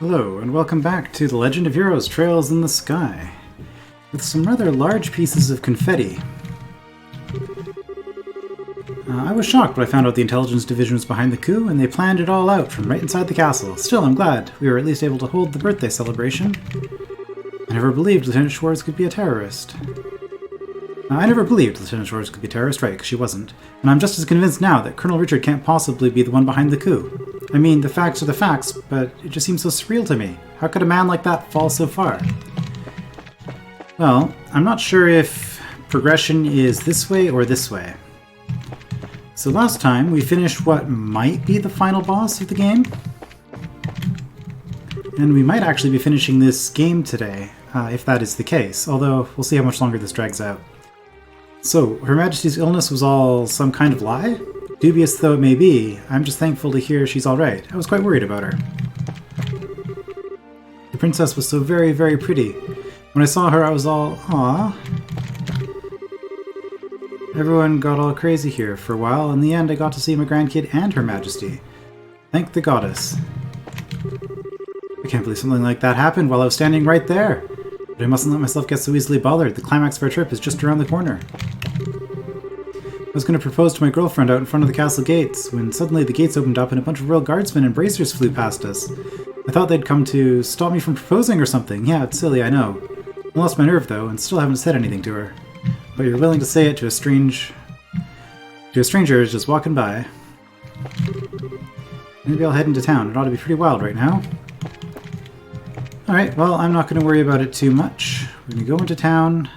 Hello, and welcome back to The Legend of Heroes Trails in the Sky, with some rather large pieces of confetti. I was shocked when I found out the intelligence division was behind the coup, and they planned it all out from right inside the castle. Still, I'm glad we were at least able to hold the birthday celebration. I never believed Lieutenant Schwartz could be a terrorist. I never believed Lieutenant Schwartz could be a terrorist, right, because she wasn't. And I'm just as convinced now that Colonel Richard can't possibly be the one behind the coup. I mean, the facts are the facts, but it just seems so surreal to me. How could a man like that fall so far? Well, I'm not sure if progression is this way or this way. So last time, we finished what might be the final boss of the game. And we might actually be finishing this game today, if that is the case, although we'll see how much longer this drags out. So, Her Majesty's illness was all some kind of lie? Dubious though it may be, I'm just thankful to hear she's alright. I was quite worried about her. The princess was so very, very pretty. When I saw her, I was all, aww. Everyone got all crazy here for a while. In the end, I got to see my grandkid and Her Majesty. Thank the goddess. I can't believe something like that happened while I was standing right there. But I mustn't let myself get so easily bothered. The climax of our trip is just around the corner. I was going to propose to my girlfriend out in front of the castle gates, when suddenly the gates opened up and a bunch of royal guardsmen and bracers flew past us. I thought they'd come to stop me from proposing or something. Yeah, it's silly, I know. I lost my nerve though, and still haven't said anything to her. But you're willing to say it to a stranger who's just walking by. Maybe I'll head into town. It ought to be pretty wild right now. Alright, well, I'm not going to worry about it too much. We're going to go into town,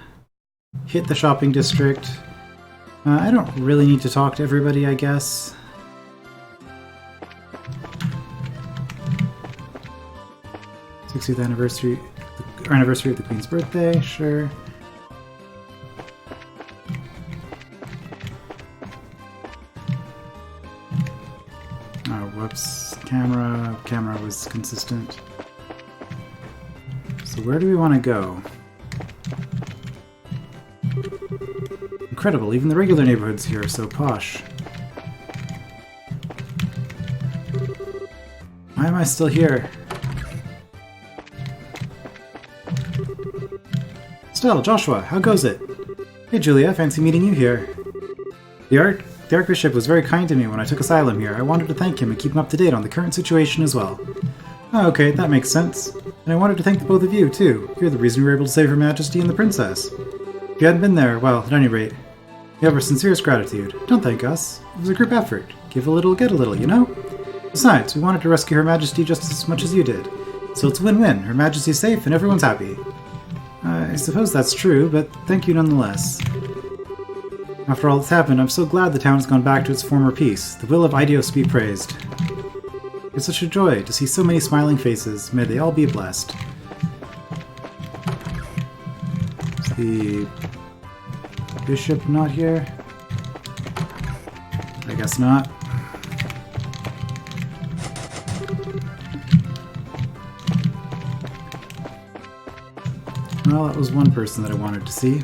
hit the shopping district. I don't really need to talk to everybody, I guess. '60th anniversary, anniversary of the Queen's birthday, sure. Oh, whoops. Camera was consistent. So where do we want to go? Incredible, even the regular neighborhoods here are so posh. Why am I still here? Stella, Joshua, how goes it? Hey Julia, fancy meeting you here. The Archbishop was very kind to me when I took asylum here. I wanted to thank him and keep him up to date on the current situation as well. Oh, okay, that makes sense. And I wanted to thank the both of you, too. You're the reason we were able to save Her Majesty and the Princess. If you hadn't been there, well, at any rate, we have our sincerest gratitude. Don't thank us. It was a group effort. Give a little, get a little, you know? Besides, we wanted to rescue Her Majesty just as much as you did. So it's a win-win. Her Majesty's safe and everyone's happy. I suppose that's true, but thank you nonetheless. After all that's happened, I'm so glad the town has gone back to its former peace. The will of Idios be praised. It's such a joy to see so many smiling faces. May they all be blessed. Is the bishop not here? I guess not. Well, that was one person that I wanted to see.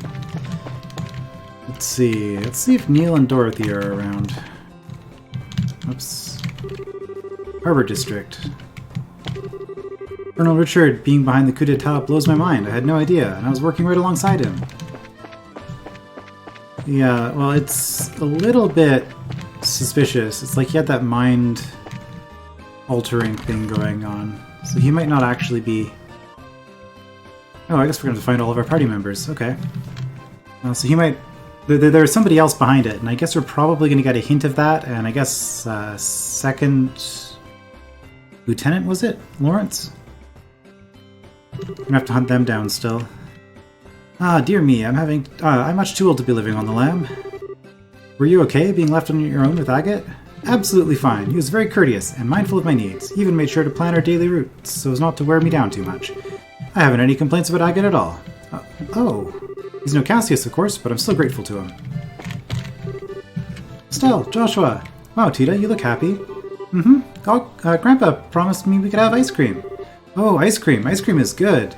Let's see if Neil and Dorothy are around. Oops. Harbor District. Colonel Richard being behind the coup d'etat blows my mind. I had no idea, and I was working right alongside him. Yeah, well, it's a little bit suspicious. It's like he had that mind-altering thing going on. So he might not actually be... Oh, I guess we're going to find all of our party members. Okay. So he might... There's somebody else behind it, and I guess we're probably going to get a hint of that, and I guess second... Lieutenant, was it? Lawrence? I'm gonna have to hunt them down still. Ah, dear me, I'm much too old to be living on the lam. Were you okay, being left on your own with Agate? Absolutely fine. He was very courteous and mindful of my needs. He even made sure to plan our daily routes so as not to wear me down too much. I haven't any complaints about Agate at all. Oh. He's no Cassius, of course, but I'm still grateful to him. Estelle, Joshua. Wow, Tita, you look happy. Mm-hmm. Oh, Grandpa promised me we could have ice cream. Oh, ice cream. Ice cream is good.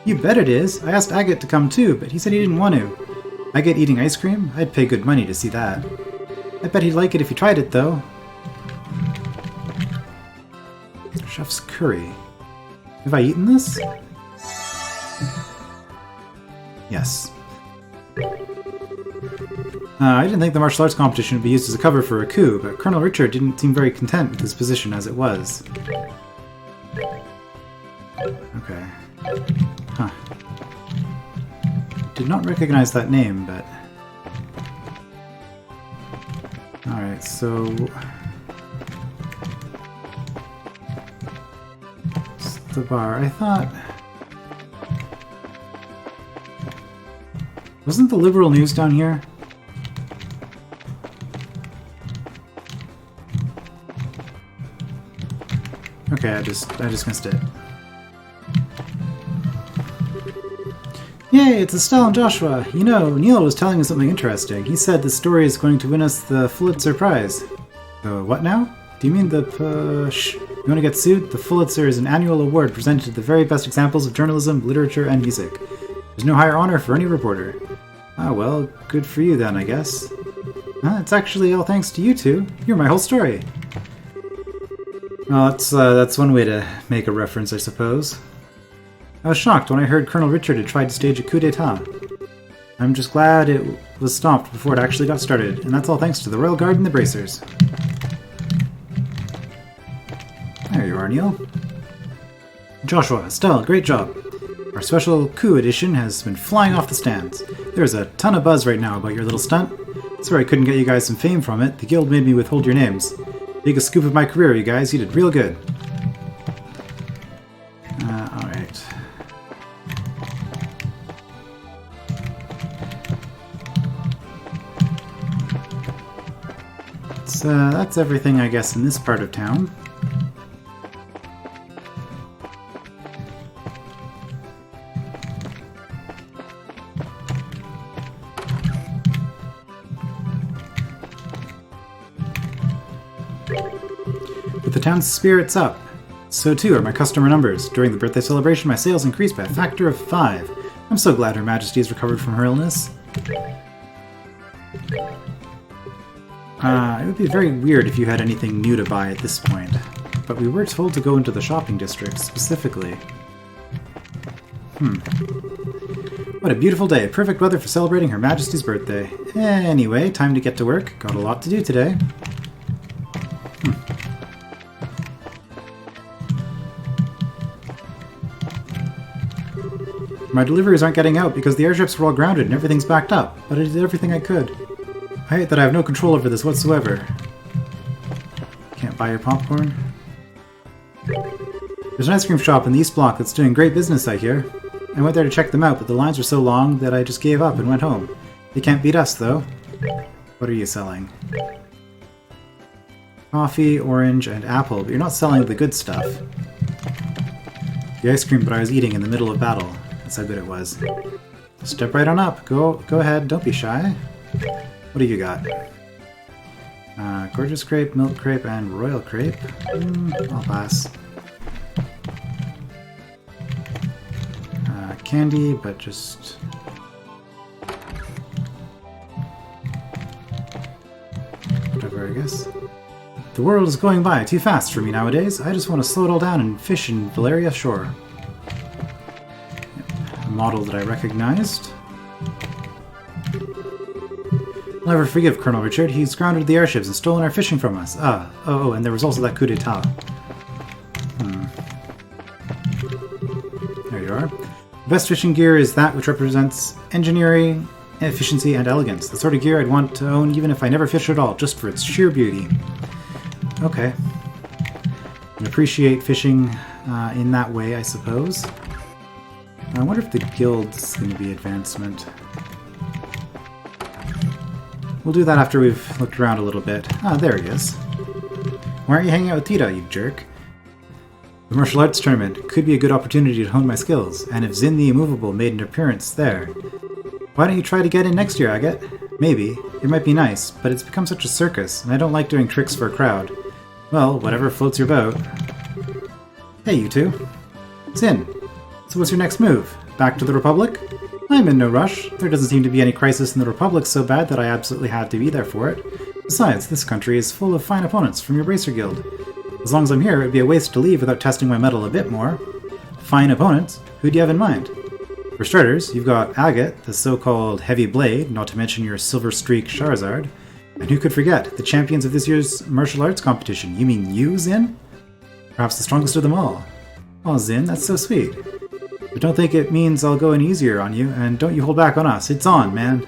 You bet it is. I asked Agate to come too, but he said he didn't want to. Agate eating ice cream? I'd pay good money to see that. I bet he'd like it if he tried it, though. Chef's curry. Have I eaten this? Yes. I didn't think the martial arts competition would be used as a cover for a coup, but Colonel Richard didn't seem very content with his position as it was. Okay. Huh. Did not recognize that name, but... Alright, so... It's the bar. I thought... Wasn't the Liberal News down here? Okay, I just missed it. Yay, it's Estelle and Joshua! You know, Neil was telling me something interesting. He said the story is going to win us the Pulitzer Prize. The what now? Do you mean the shh? You want to get sued? The Pulitzer is an annual award presented to the very best examples of journalism, literature, and music. There's no higher honor for any reporter. Ah, well, good for you then, I guess. It's actually all thanks to you two. You're my whole story. Well, that's one way to make a reference, I suppose. I was shocked when I heard Colonel Richard had tried to stage a coup d'etat. I'm just glad it was stopped before it actually got started, and that's all thanks to the Royal Guard and the Bracers. There you are, Neil. Joshua, Estelle, great job. Our special coup edition has been flying off the stands. There's a ton of buzz right now about your little stunt. Sorry I couldn't get you guys some fame from it. The guild made me withhold your names. Biggest scoop of my career, you guys. You did real good. Alright. So, that's everything, I guess, in this part of town. With the town's spirits up, so too are my customer numbers. During the birthday celebration, my sales increased by a factor of 5. I'm so glad Her Majesty has recovered from her illness. It would be very weird if you had anything new to buy at this point, but we were told to go into the shopping district specifically. What a beautiful day. Perfect weather for celebrating Her Majesty's birthday. Anyway, time to get to work. Got a lot to do today. My deliveries aren't getting out because the airships were all grounded and everything's backed up, but I did everything I could. I hate that I have no control over this whatsoever. Can't buy your popcorn? There's an ice cream shop in the East Block that's doing great business, I hear. I went there to check them out, but the lines were so long that I just gave up and went home. They can't beat us, though. What are you selling? Coffee, orange, and apple, but you're not selling the good stuff. The ice cream that I was eating in the middle of battle. That's how good it was. Step right on up. Go ahead. Don't be shy. What do you got? Gorgeous crepe, milk crepe, and royal crepe. I'll pass. Candy, but just... whatever, I guess. The world is going by too fast for me nowadays. I just want to slow it all down and fish in Valeria Shore. A model that I recognized. I'll never forgive Colonel Richard. He's grounded the airships and stolen our fishing from us. Oh, and there was also that coup d'etat. There you are. The best fishing gear is that which represents engineering, efficiency, and elegance. The sort of gear I'd want to own even if I never fish at all, just for its sheer beauty. Okay. I appreciate fishing in that way, I suppose. I wonder if the guild's going to be advancement. We'll do that after we've looked around a little bit. Ah, there he is. Why aren't you hanging out with Tita, you jerk? The martial arts tournament could be a good opportunity to hone my skills, and if Zin the Immovable made an appearance there... Why don't you try to get in next year, Agate? Maybe. It might be nice, but it's become such a circus, and I don't like doing tricks for a crowd. Well, whatever floats your boat. Hey, you two. Zin, so what's your next move? Back to the Republic? I'm in no rush. There doesn't seem to be any crisis in the Republic so bad that I absolutely had to be there for it. Besides, this country is full of fine opponents from your Bracer Guild. As long as I'm here, it would be a waste to leave without testing my mettle a bit more. fine opponents. Who do you have in mind? For starters, you've got Agate, the so-called Heavy Blade, not to mention your Silver Streak Charizard. And who could forget, the champions of this year's martial arts competition. You mean you, Zin? Perhaps the strongest of them all. Oh, Zin, that's so sweet. But don't think it means I'll go any easier on you, and don't you hold back on us. It's on, man.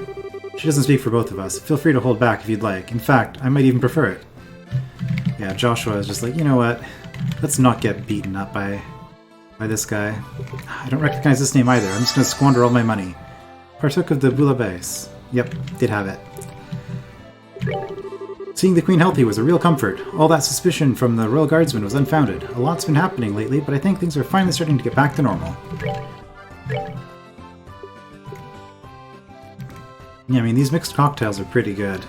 She doesn't speak for both of us. Feel free to hold back if you'd like. In fact, I might even prefer it. Yeah, Joshua is just like, you know what? Let's not get beaten up by this guy. I don't recognize this name either. I'm just going to squander all my money. Partook of the Bouillabaisse. Yep, did have it. Seeing the Queen healthy was a real comfort. All that suspicion from the Royal Guardsman was unfounded. A lot's been happening lately, but I think things are finally starting to get back to normal. Yeah, I mean, these mixed cocktails are pretty good.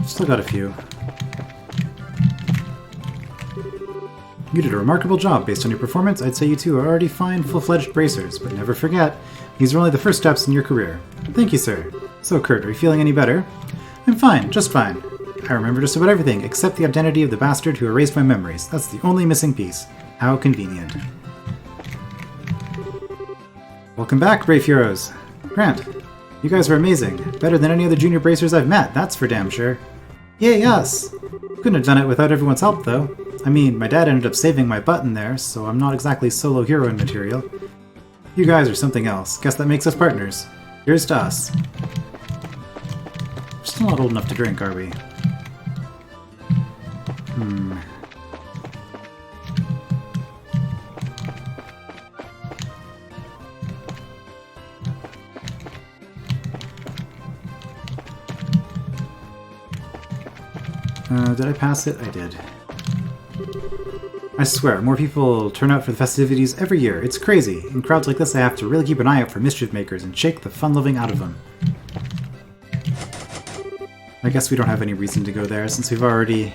Still got a few. You did a remarkable job. Based on your performance, I'd say you two are already fine, full-fledged bracers, but never forget, these are only the first steps in your career. Thank you, sir. So, Kurt, are you feeling any better? I'm fine, just fine. I remember just about everything, except the identity of the bastard who erased my memories. That's the only missing piece. How convenient. Welcome back, brave heroes. Grant, you guys are amazing. Better than any other junior bracers I've met, that's for damn sure. Yay, us! Couldn't have done it without everyone's help, though. I mean, my dad ended up saving my butt in there, so I'm not exactly solo heroine material. You guys are something else. Guess that makes us partners. Here's to us. We're still not old enough to drink, are we? Did I pass it? I did. I swear, more people turn out for the festivities every year. It's crazy. In crowds like this, I have to really keep an eye out for mischief makers and shake the fun-loving out of them. I guess we don't have any reason to go there, since we've already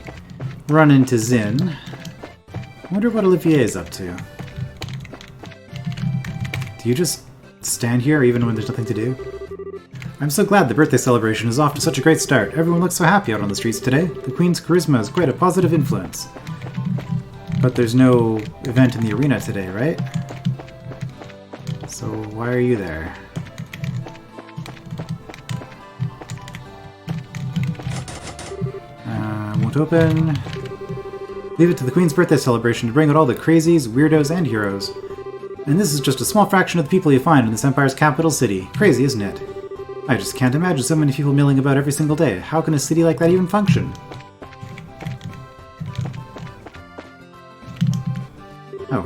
run into Zin. I wonder what Olivier is up to. Do you just stand here even when there's nothing to do? I'm so glad the birthday celebration is off to such a great start. Everyone looks so happy out on the streets today. The Queen's charisma is quite a positive influence. But there's no event in the arena today, right? So why are you there? Won't open. Leave it to the Queen's birthday celebration to bring out all the crazies, weirdos, and heroes. And this is just a small fraction of the people you find in this empire's capital city. Crazy, isn't it? I just can't imagine so many people milling about every single day. How can a city like that even function? Oh.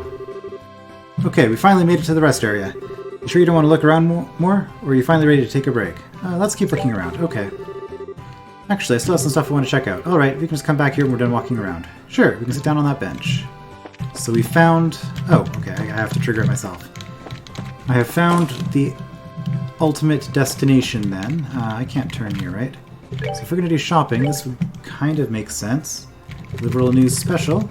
Okay, we finally made it to the rest area. You sure you don't want to look around more? Or are you finally ready to take a break? Let's keep looking around. Okay. Actually, I still have some stuff I want to check out. Alright, we can just come back here when we're done walking around. Sure, we can sit down on that bench. So we found... Oh, okay, I have to trigger it myself. I have found the ultimate destination then. I can't turn here, right? So if we're going to do shopping, this would kind of make sense. Liberal News Special.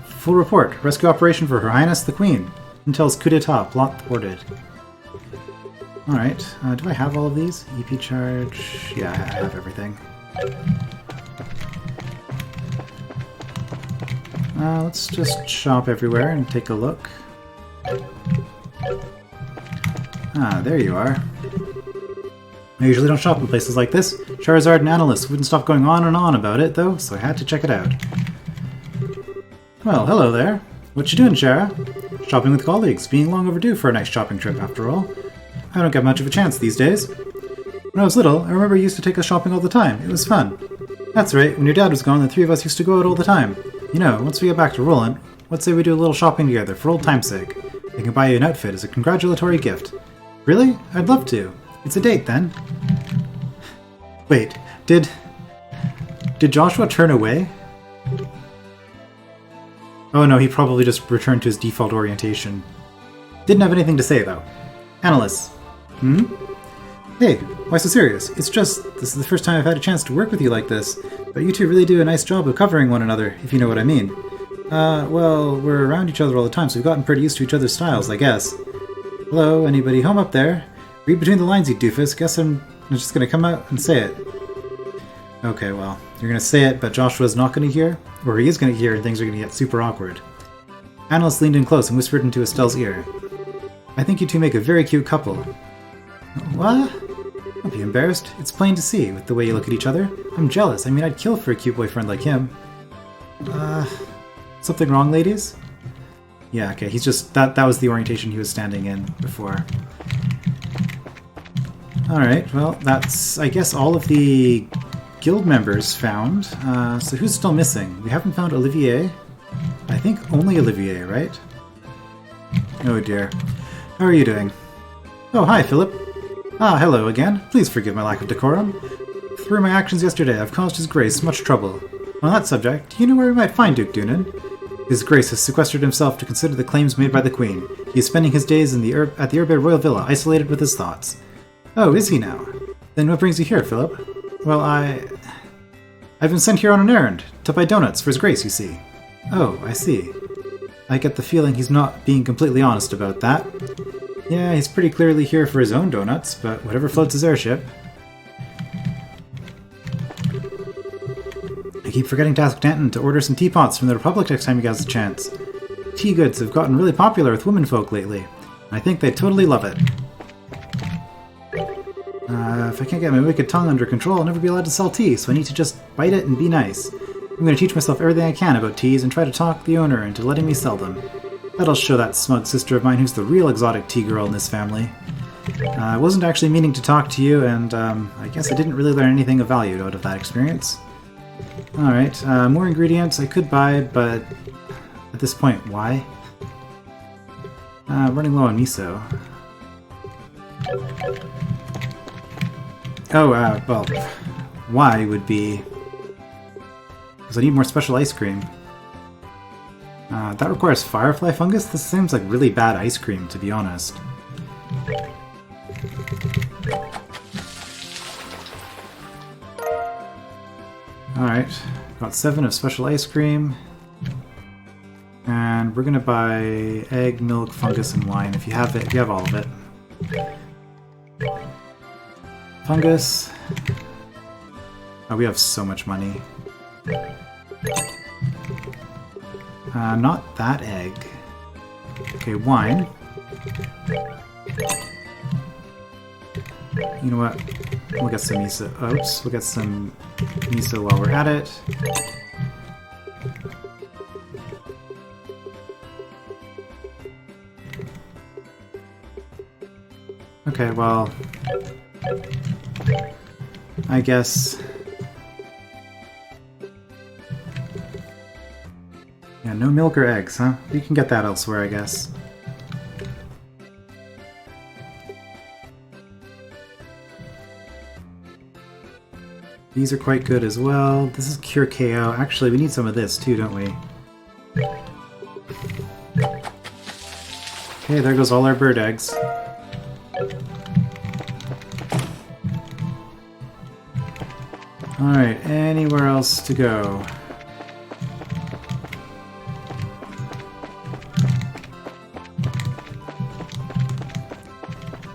Full report. Rescue operation for Her Highness the Queen. Intel's coup d'etat. Plot thwarted. Alright. Do I have all of these? EP charge. Yeah, I have everything. Let's just shop everywhere and take a look. Ah, there you are. I usually don't shop in places like this. Charizard and Analyst wouldn't stop going on and on about it, though, so I had to check it out. Well, hello there. What you doing, Shara? Shopping with colleagues, being long overdue for a nice shopping trip, after all. I don't get much of a chance these days. When I was little, I remember you used to take us shopping all the time. It was fun. That's right, when your dad was gone, the three of us used to go out all the time. You know, once we get back to Roland, let's say we do a little shopping together for old time's sake. I can buy you an outfit as a congratulatory gift. Really? I'd love to. It's a date, then. Wait, did Joshua turn away? Oh no, he probably just returned to his default orientation. Didn't have anything to say, though. Analyst. Hey, why so serious? It's just, this is the first time I've had a chance to work with you like this, but you two really do a nice job of covering one another, if you know what I mean. Well, we're around each other all the time, so we've gotten pretty used to each other's styles, I guess. Hello, anybody home up there? Read between the lines, you doofus. Guess I'm just gonna come out and say it. Okay, well, you're gonna say it, but Joshua's not gonna hear? Or he is gonna hear and things are gonna get super awkward. Annalise leaned in close and whispered into Estelle's ear. I think you two make a very cute couple. What? Don't be embarrassed. It's plain to see, with the way you look at each other. I'm jealous. I mean, I'd kill for a cute boyfriend like him. Something wrong, ladies? Yeah, okay, he's just... That was the orientation he was standing in before. Alright, well, that's, I guess, all of the guild members found. So who's still missing? We haven't found Olivier. I think only Olivier, right? Oh dear. How are you doing? Oh, hi, Philip. Ah, hello again. Please forgive my lack of decorum. Through my actions yesterday, I've caused His Grace much trouble. On that subject, do you know where we might find Duke Dunan? His Grace has sequestered himself to consider the claims made by the Queen. He is spending his days at the Urbe Royal Villa, isolated with his thoughts. Oh, is he now? Then what brings you here, Philip? Well, I've been sent here on an errand, to buy donuts for His Grace, you see. Oh, I see. I get the feeling he's not being completely honest about that. Yeah, he's pretty clearly here for his own donuts, but whatever floats his airship. I keep forgetting to ask Danton to order some teapots from the Republic next time he has a chance. Tea goods have gotten really popular with womenfolk lately, and I think they'd totally love it. If I can't get my wicked tongue under control, I'll never be allowed to sell tea, so I need to just bite it and be nice. I'm going to teach myself everything I can about teas and try to talk the owner into letting me sell them. That'll show that smug sister of mine who's the real exotic tea girl in this family. I wasn't actually meaning to talk to you, and I guess I didn't really learn anything of value out of that experience. Alright, more ingredients I could buy, but at this point, why? Running low on miso. Oh, well, why would be... because I need more special ice cream. That requires firefly fungus? This seems like really bad ice cream, to be honest. Alright, got 7 of special ice cream. And we're gonna buy egg, milk, fungus, and wine if you have it, if you have all of it. Fungus. Oh, we have so much money. Not that egg. Okay, wine. You know what? We'll get some miso. Oops, we'll get some miso while we're at it. Okay, well... I guess... yeah, no milk or eggs, huh? You can get that elsewhere, I guess. These are quite good as well. This is Cure KO. Actually, we need some of this too, don't we? Okay, there goes all our bird eggs. Alright, anywhere else to go?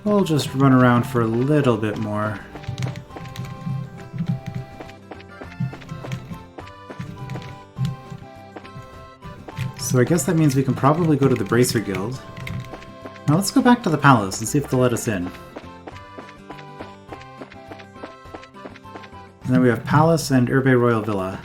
We'll just run around for a little bit more. So I guess that means we can probably go to the Bracer Guild. Now let's go back to the palace and see if they'll let us in. And then we have Palace and Urbe Royal Villa.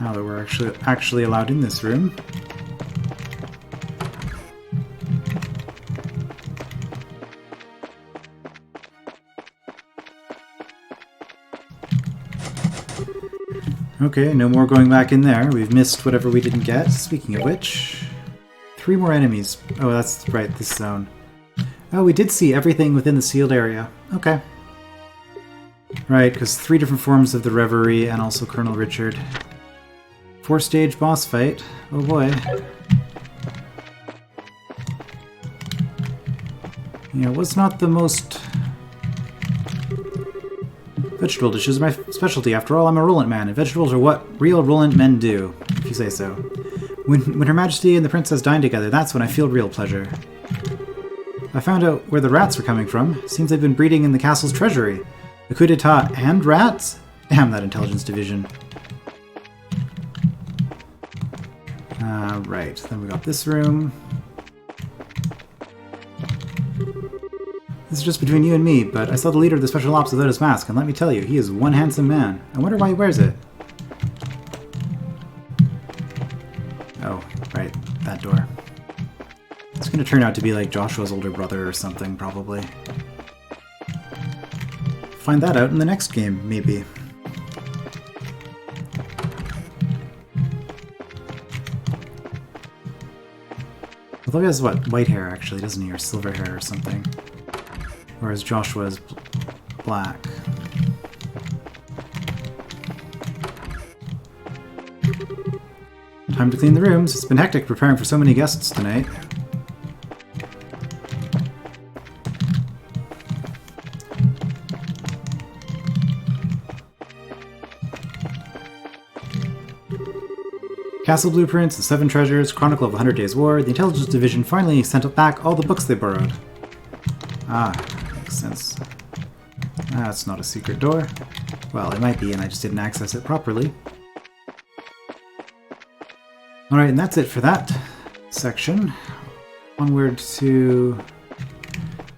Now that we're actually allowed in this room. Okay, no more going back in there. We've missed whatever we didn't get. Speaking of which... 3 more enemies. Oh, that's right, this zone. Oh, we did see everything within the sealed area. Okay. Right, because 3 different forms of the Reverie and also Colonel Richard. 4-stage boss fight. Oh boy. Yeah, it was not the most... Vegetable dishes are my specialty. After all, I'm a Roland man, and vegetables are what real Roland men do, if you say so. When Her Majesty and the Princess dine together, that's when I feel real pleasure. I found out where the rats were coming from. Seems they've been breeding in the castle's treasury. A coup d'etat and rats? Damn that intelligence division. Right, then we got this room. This is just between you and me, but I saw the leader of the Special Ops without his mask, and let me tell you, he is one handsome man. I wonder why he wears it. Oh, right, that door. It's gonna turn out to be like Joshua's older brother or something, probably. Find that out in the next game, maybe. Although he has, what, white hair, actually, doesn't he? Or silver hair or something. Whereas Joshua's black. Time to clean the rooms. It's been hectic preparing for so many guests tonight. Castle blueprints, the 7 treasures, Chronicle of the 100 Days War. The Intelligence Division finally sent back all the books they borrowed. Ah, makes sense. That's not a secret door. Well, it might be, and I just didn't access it properly. Alright, and that's it for that section. Onward to...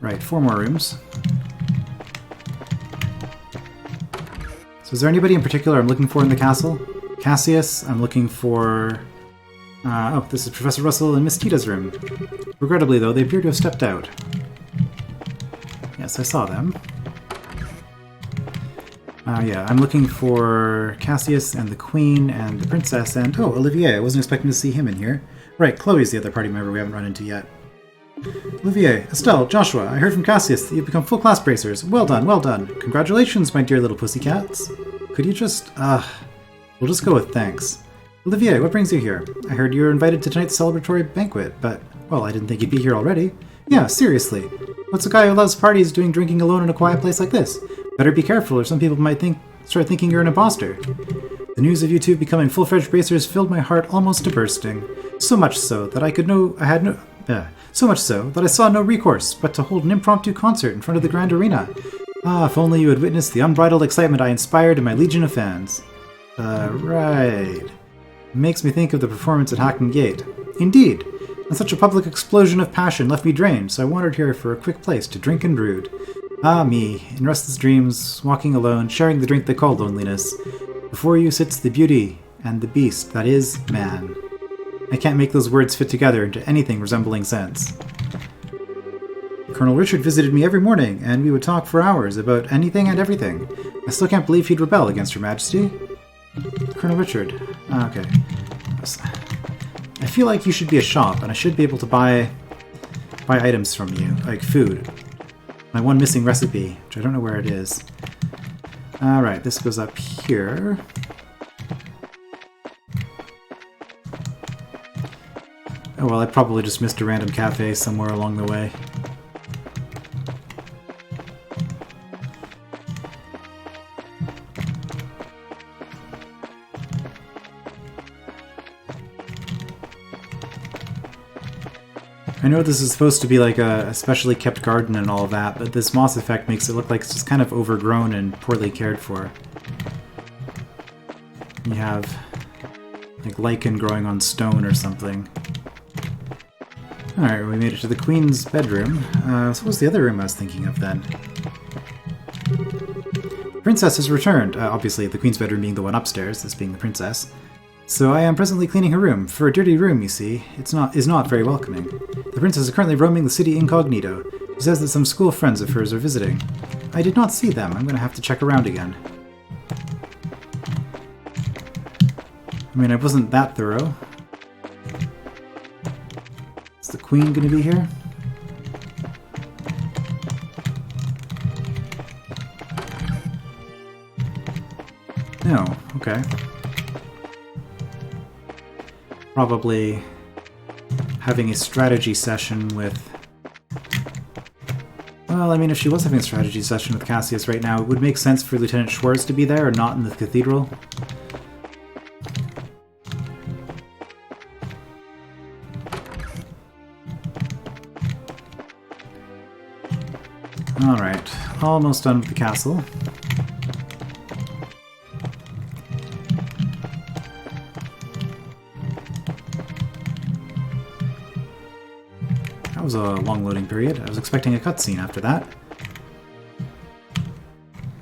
Right, 4 more rooms. So is there anybody in particular I'm looking for in the castle? Cassius, I'm looking for... oh, this is Professor Russell and Miss Tita's room. Regrettably, though, they appear to have stepped out. Yes, I saw them. Yeah, I'm looking for Cassius and the Queen and the Princess and... Oh, Olivier, I wasn't expecting to see him in here. Right, Chloe's the other party member we haven't run into yet. Olivier, Estelle, Joshua, I heard from Cassius that you've become full class bracers. Well done, well done. Congratulations, my dear little pussycats. Could you just... We'll just go with thanks. Olivier, what brings you here? I heard you were invited to tonight's celebratory banquet, but, well, I didn't think you'd be here already. Yeah, seriously. What's a guy who loves parties doing drinking alone in a quiet place like this? Better be careful, or some people might start thinking you're an imposter. The news of you two becoming full-fledged bracers filled my heart almost to bursting. So much so that so much so that I saw no recourse but to hold an impromptu concert in front of the Grand Arena. Ah, if only you had witnessed the unbridled excitement I inspired in my legion of fans. Right. Makes me think of the performance at Hackton Gate. Indeed, and such a public explosion of passion left me drained, so I wandered here for a quick place to drink and brood. Ah, me, in restless dreams, walking alone, sharing the drink they call loneliness. Before you sits the beauty and the beast that is man. I can't make those words fit together into anything resembling sense. Colonel Richard visited me every morning, and we would talk for hours about anything and everything. I still can't believe he'd rebel against Her Majesty. Colonel Richard. Okay. I feel like you should be a shop, and I should be able to buy items from you, like food. My one missing recipe, which I don't know where it is. Alright, this goes up here. Oh well, I probably just missed a random cafe somewhere along the way. I know this is supposed to be like a specially kept garden and all of that, but this moss effect makes it look like it's just kind of overgrown and poorly cared for. You have like lichen growing on stone or something. Alright, we made it to the Queen's bedroom. So what was the other room I was thinking of then? Princess has returned. Obviously, the Queen's bedroom being the one upstairs, this being the Princess. So I am presently cleaning her room. For a dirty room, you see, is not very welcoming. The Princess is currently roaming the city incognito. She says that some school friends of hers are visiting. I did not see them. I'm going to have to check around again. I mean, I wasn't that thorough. Is the Queen going to be here? No. Okay. Probably having a strategy session with Well, I mean, if she was having a strategy session with Cassius right now, it would make sense for Lieutenant Schwartz to be there and not in the cathedral. Alright, almost done with the castle. That was a long loading period. I was expecting a cutscene after that.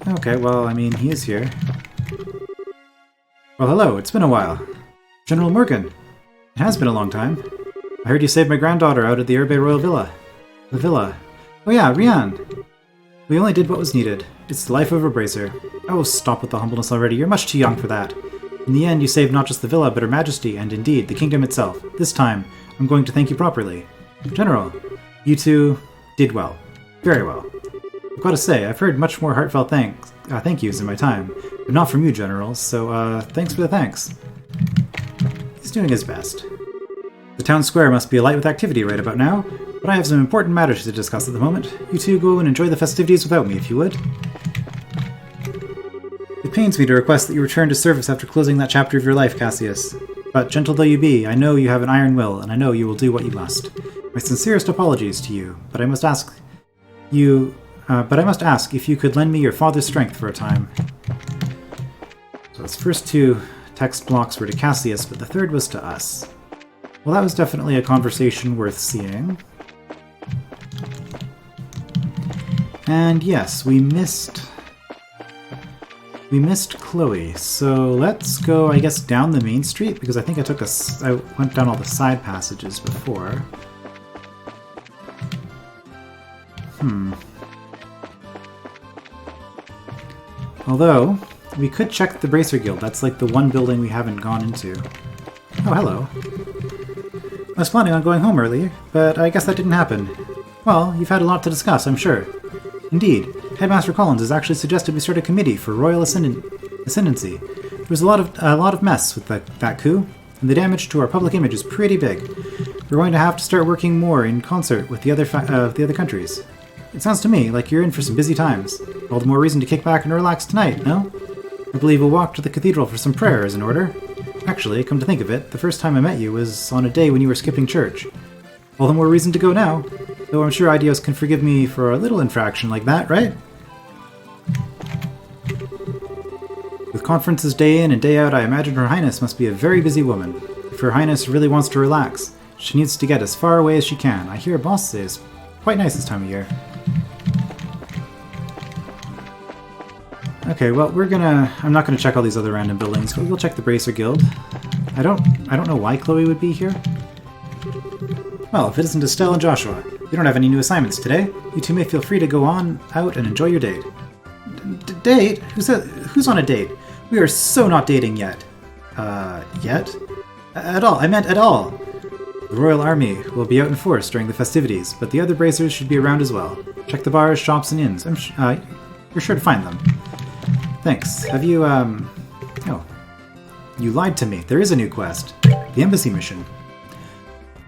Okay, well, I mean, he is here. Well, hello, it's been a while. General Morgan. It has been a long time. I heard you saved my granddaughter out at the Herbe Royal Villa. The villa. Oh yeah, Rian. We only did what was needed. It's the life of a bracer. Oh, stop with the humbleness already. You're much too young for that. In the end, you saved not just the villa, but Her Majesty, and indeed, the kingdom itself. This time, I'm going to thank you properly. General, you two did well. Very well. I've got to say, I've heard much more heartfelt thank yous in my time, but not from you, General, so thanks for the thanks. He's doing his best. The town square must be alight with activity right about now, but I have some important matters to discuss at the moment. You two go and enjoy the festivities without me, if you would. It pains me to request that you return to service after closing that chapter of your life, Cassius. But gentle though you be, I know you have an iron will, and I know you will do what you must. My sincerest apologies to you, but I must ask if you could lend me your father's strength for a time. So those first two text blocks were to Cassius, but the third was to us. Well, that was definitely a conversation worth seeing. And yes, we missed Chloe, so let's go, I guess, down the main street, because I think I went down all the side passages before. Although, we could check the Bracer Guild. That's like the one building we haven't gone into. Oh, hello. I was planning on going home early, but I guess that didn't happen. Well, you've had a lot to discuss, I'm sure. Indeed, Headmaster Collins has actually suggested we start a committee for royal ascendancy. There was a lot of mess with that coup, and the damage to our public image is pretty big. We're going to have to start working more in concert with the other countries. It sounds to me like you're in for some busy times. All the more reason to kick back and relax tonight, no? I believe we'll walk to the cathedral for some prayers in order. Actually, come to think of it, the first time I met you was on a day when you were skipping church. All the more reason to go now, though I'm sure Idios can forgive me for a little infraction like that, right? With conferences day in and day out, I imagine Her Highness must be a very busy woman. If Her Highness really wants to relax, she needs to get as far away as she can. I hear Boss say it's quite nice this time of year. Okay, well, I'm not gonna check all these other random buildings, but we'll check the Bracer Guild. I don't know why Chloe would be here. Well, if it isn't Estelle and Joshua, you don't have any new assignments today. You two may feel free to go on out and enjoy your date. Date? Who's on a date? We are so not dating yet. Yet? At all. I meant at all. The Royal Army will be out in force during the festivities, but the other bracers should be around as well. Check the bars, shops, and inns. You're sure to find them. Thanks. Have you, Oh. You lied to me. There is a new quest. The Embassy Mission.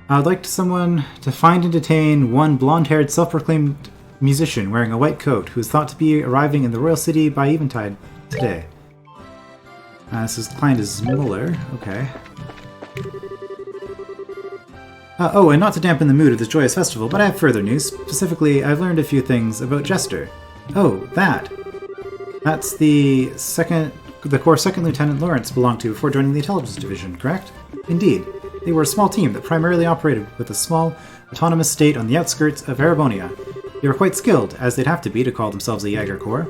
I'd like someone to find and detain one blonde-haired, self-proclaimed musician wearing a white coat who is thought to be arriving in the royal city by eventide today. This is client is Muller. Okay. Oh, and not to dampen the mood of this joyous festival, but I have further news. Specifically, I've learned a few things about Jester. Oh, that's the corps 2nd Lieutenant Lawrence belonged to before joining the Intelligence Division, correct? Indeed. They were a small team that primarily operated with a small, autonomous state on the outskirts of Erebonia. They were quite skilled, as they'd have to be to call themselves a Jaeger Corps.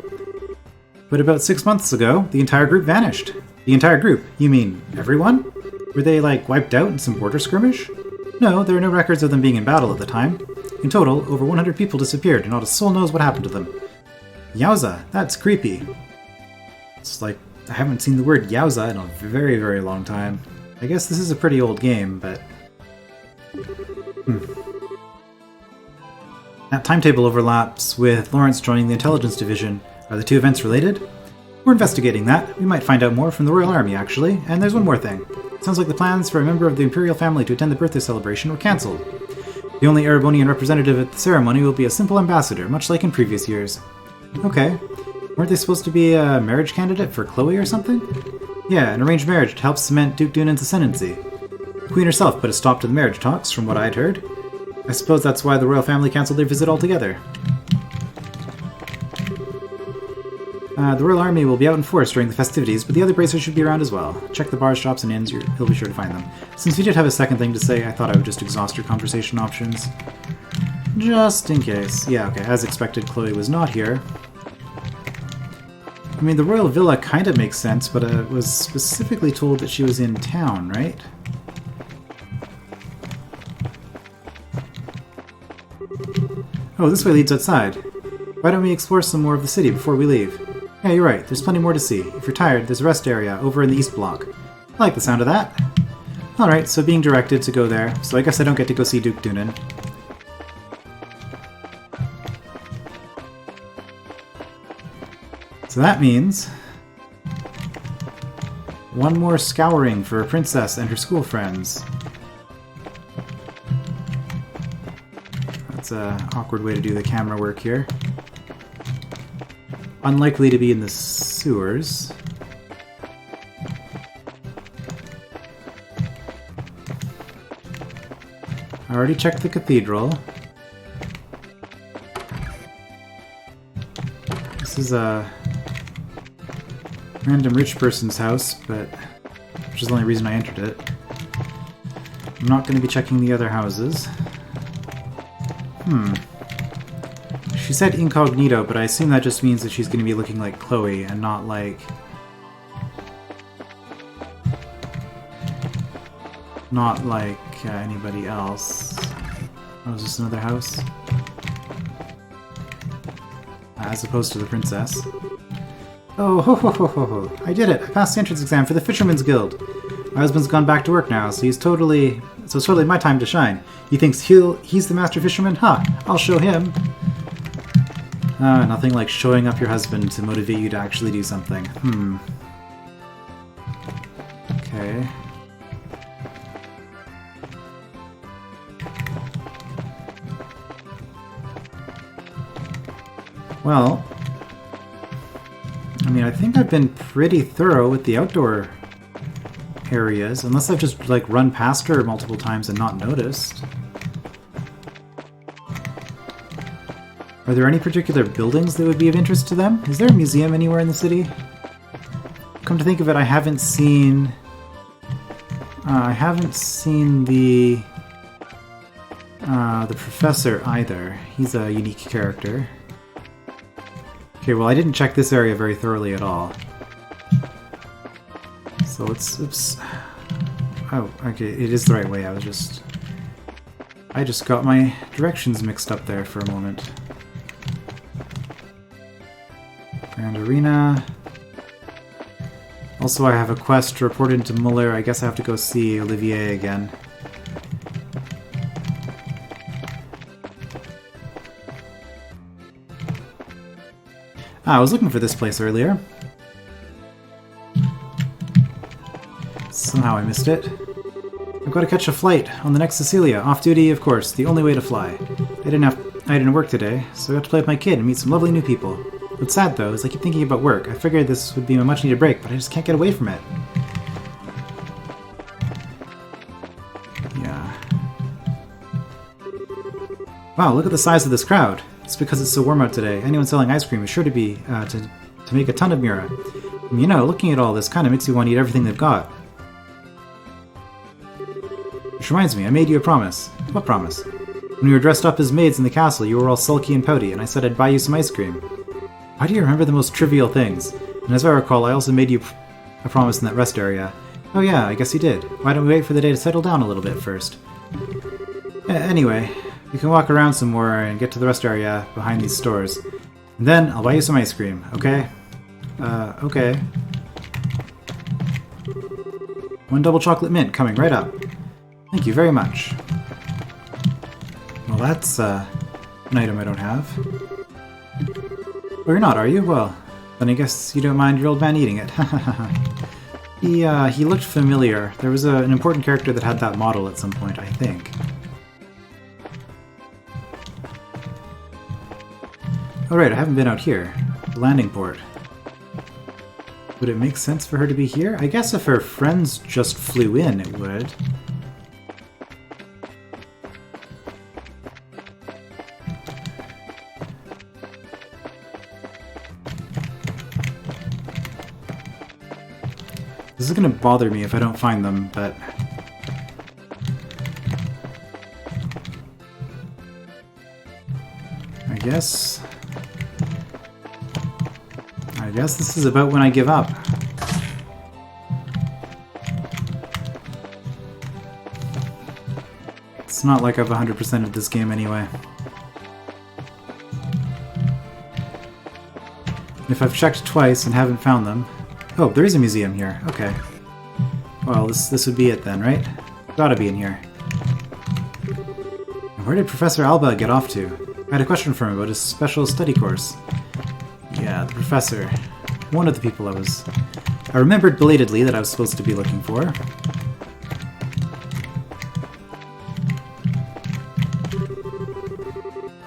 But about 6 months ago, the entire group vanished. The entire group? You mean everyone? Were they, wiped out in some border skirmish? No, there are no records of them being in battle at the time. In total, over 100 people disappeared, and not a soul knows what happened to them. Yowza, that's creepy. It's like, I haven't seen the word Yowza in a very, very long time. I guess this is a pretty old game, but... That timetable overlaps with Lawrence joining the Intelligence Division. Are the two events related? We're investigating that. We might find out more from the Royal Army, actually. And there's one more thing. Sounds like the plans for a member of the Imperial family to attend the birthday celebration were cancelled. The only Erebonian representative at the ceremony will be a simple ambassador, much like in previous years. Okay. Weren't they supposed to be a marriage candidate for Chloe or something? Yeah, an arranged marriage to help cement Duke Dunan's ascendancy. The Queen herself put a stop to the marriage talks, from what I'd heard. I suppose that's why the royal family cancelled their visit altogether. The Royal Army will be out in force during the festivities, but the other bracers should be around as well. Check the bars, shops, and inns, you'll be sure to find them. Since you did have a second thing to say, I thought I would just exhaust your conversation options. Just in case. Yeah, okay, as expected, Chloe was not here. I mean, the Royal Villa kind of makes sense, but I was specifically told that she was in town, right? Oh, this way leads outside. Why don't we explore some more of the city before we leave? Yeah, you're right. There's plenty more to see. If you're tired, there's a rest area over in the East Block. I like the sound of that. Alright, so being directed to go there, so I guess I don't get to go see Duke Dunan. So that means one more scouring for a princess and her school friends. That's an awkward way to do the camera work here. Unlikely to be in the sewers. I already checked the cathedral. This is a random rich person's house, but which is the only reason I entered it. I'm not going to be checking the other houses. She said incognito, but I assume that just means that she's going to be looking like Chloe and not like... anybody else. Oh, is this another house? As opposed to the princess. Oh, ho ho ho ho ho! I did it! I passed the entrance exam for the Fisherman's Guild! My husband's gone back to work now, so it's totally my time to shine. He thinks he's the master fisherman? Ha! I'll show him! Nothing like showing up your husband to motivate you to actually do something. Okay. Well, I mean, I think I've been pretty thorough with the outdoor areas, unless I've just, like, run past her multiple times and not noticed. Are there any particular buildings that would be of interest to them? Is there a museum anywhere in the city? Come to think of it, I haven't seen the professor either. He's a unique character. Okay, well, I didn't check this area very thoroughly at all. So oops. Oh, okay, it is the right way. I just got my directions mixed up there for a moment. Grand Arena. Also, I have a quest to report into Muller. I guess I have to go see Olivier again. I was looking for this place earlier. Somehow I missed it. I've got to catch a flight on the next Cecilia. Off duty, of course. The only way to fly. I didn't work today, so I got to play with my kid and meet some lovely new people. What's sad, though, is I keep thinking about work. I figured this would be a much-needed break, but I just can't get away from it. Yeah. Wow, look at the size of this crowd. It's because it's so warm out today. Anyone selling ice cream is sure to be, to make a ton of Mura. And, you know, looking at all this kind of makes you want to eat everything they've got. Which reminds me, I made you a promise. What promise? When we were dressed up as maids in the castle, you were all sulky and pouty, and I said I'd buy you some ice cream. Why do you remember the most trivial things? And as I recall, I also made you a promise in that rest area. Oh yeah, I guess you did. Why don't we wait for the day to settle down a little bit first? Anyway, we can walk around some more and get to the rest area behind these stores. And then I'll buy you some ice cream, okay? Okay. 1 double chocolate mint coming right up. Thank you very much. Well, that's an item I don't have. Well, you're not, are you? Well, then I guess you don't mind your old man eating it. He looked familiar. There was an important character that had that model at some point, I think. Oh right, I haven't been out here. The landing port. Would it make sense for her to be here? I guess if her friends just flew in, it would. This is gonna bother me if I don't find them, but... I guess this is about when I give up. It's not like I've 100%ed this game anyway. If I've checked twice and haven't found them... Oh, there is a museum here. Okay. Well, this would be it then, right? Gotta be in here. And where did Professor Alba get off to? I had a question for him about his special study course. Yeah, the professor. One of the people I remembered belatedly that I was supposed to be looking for.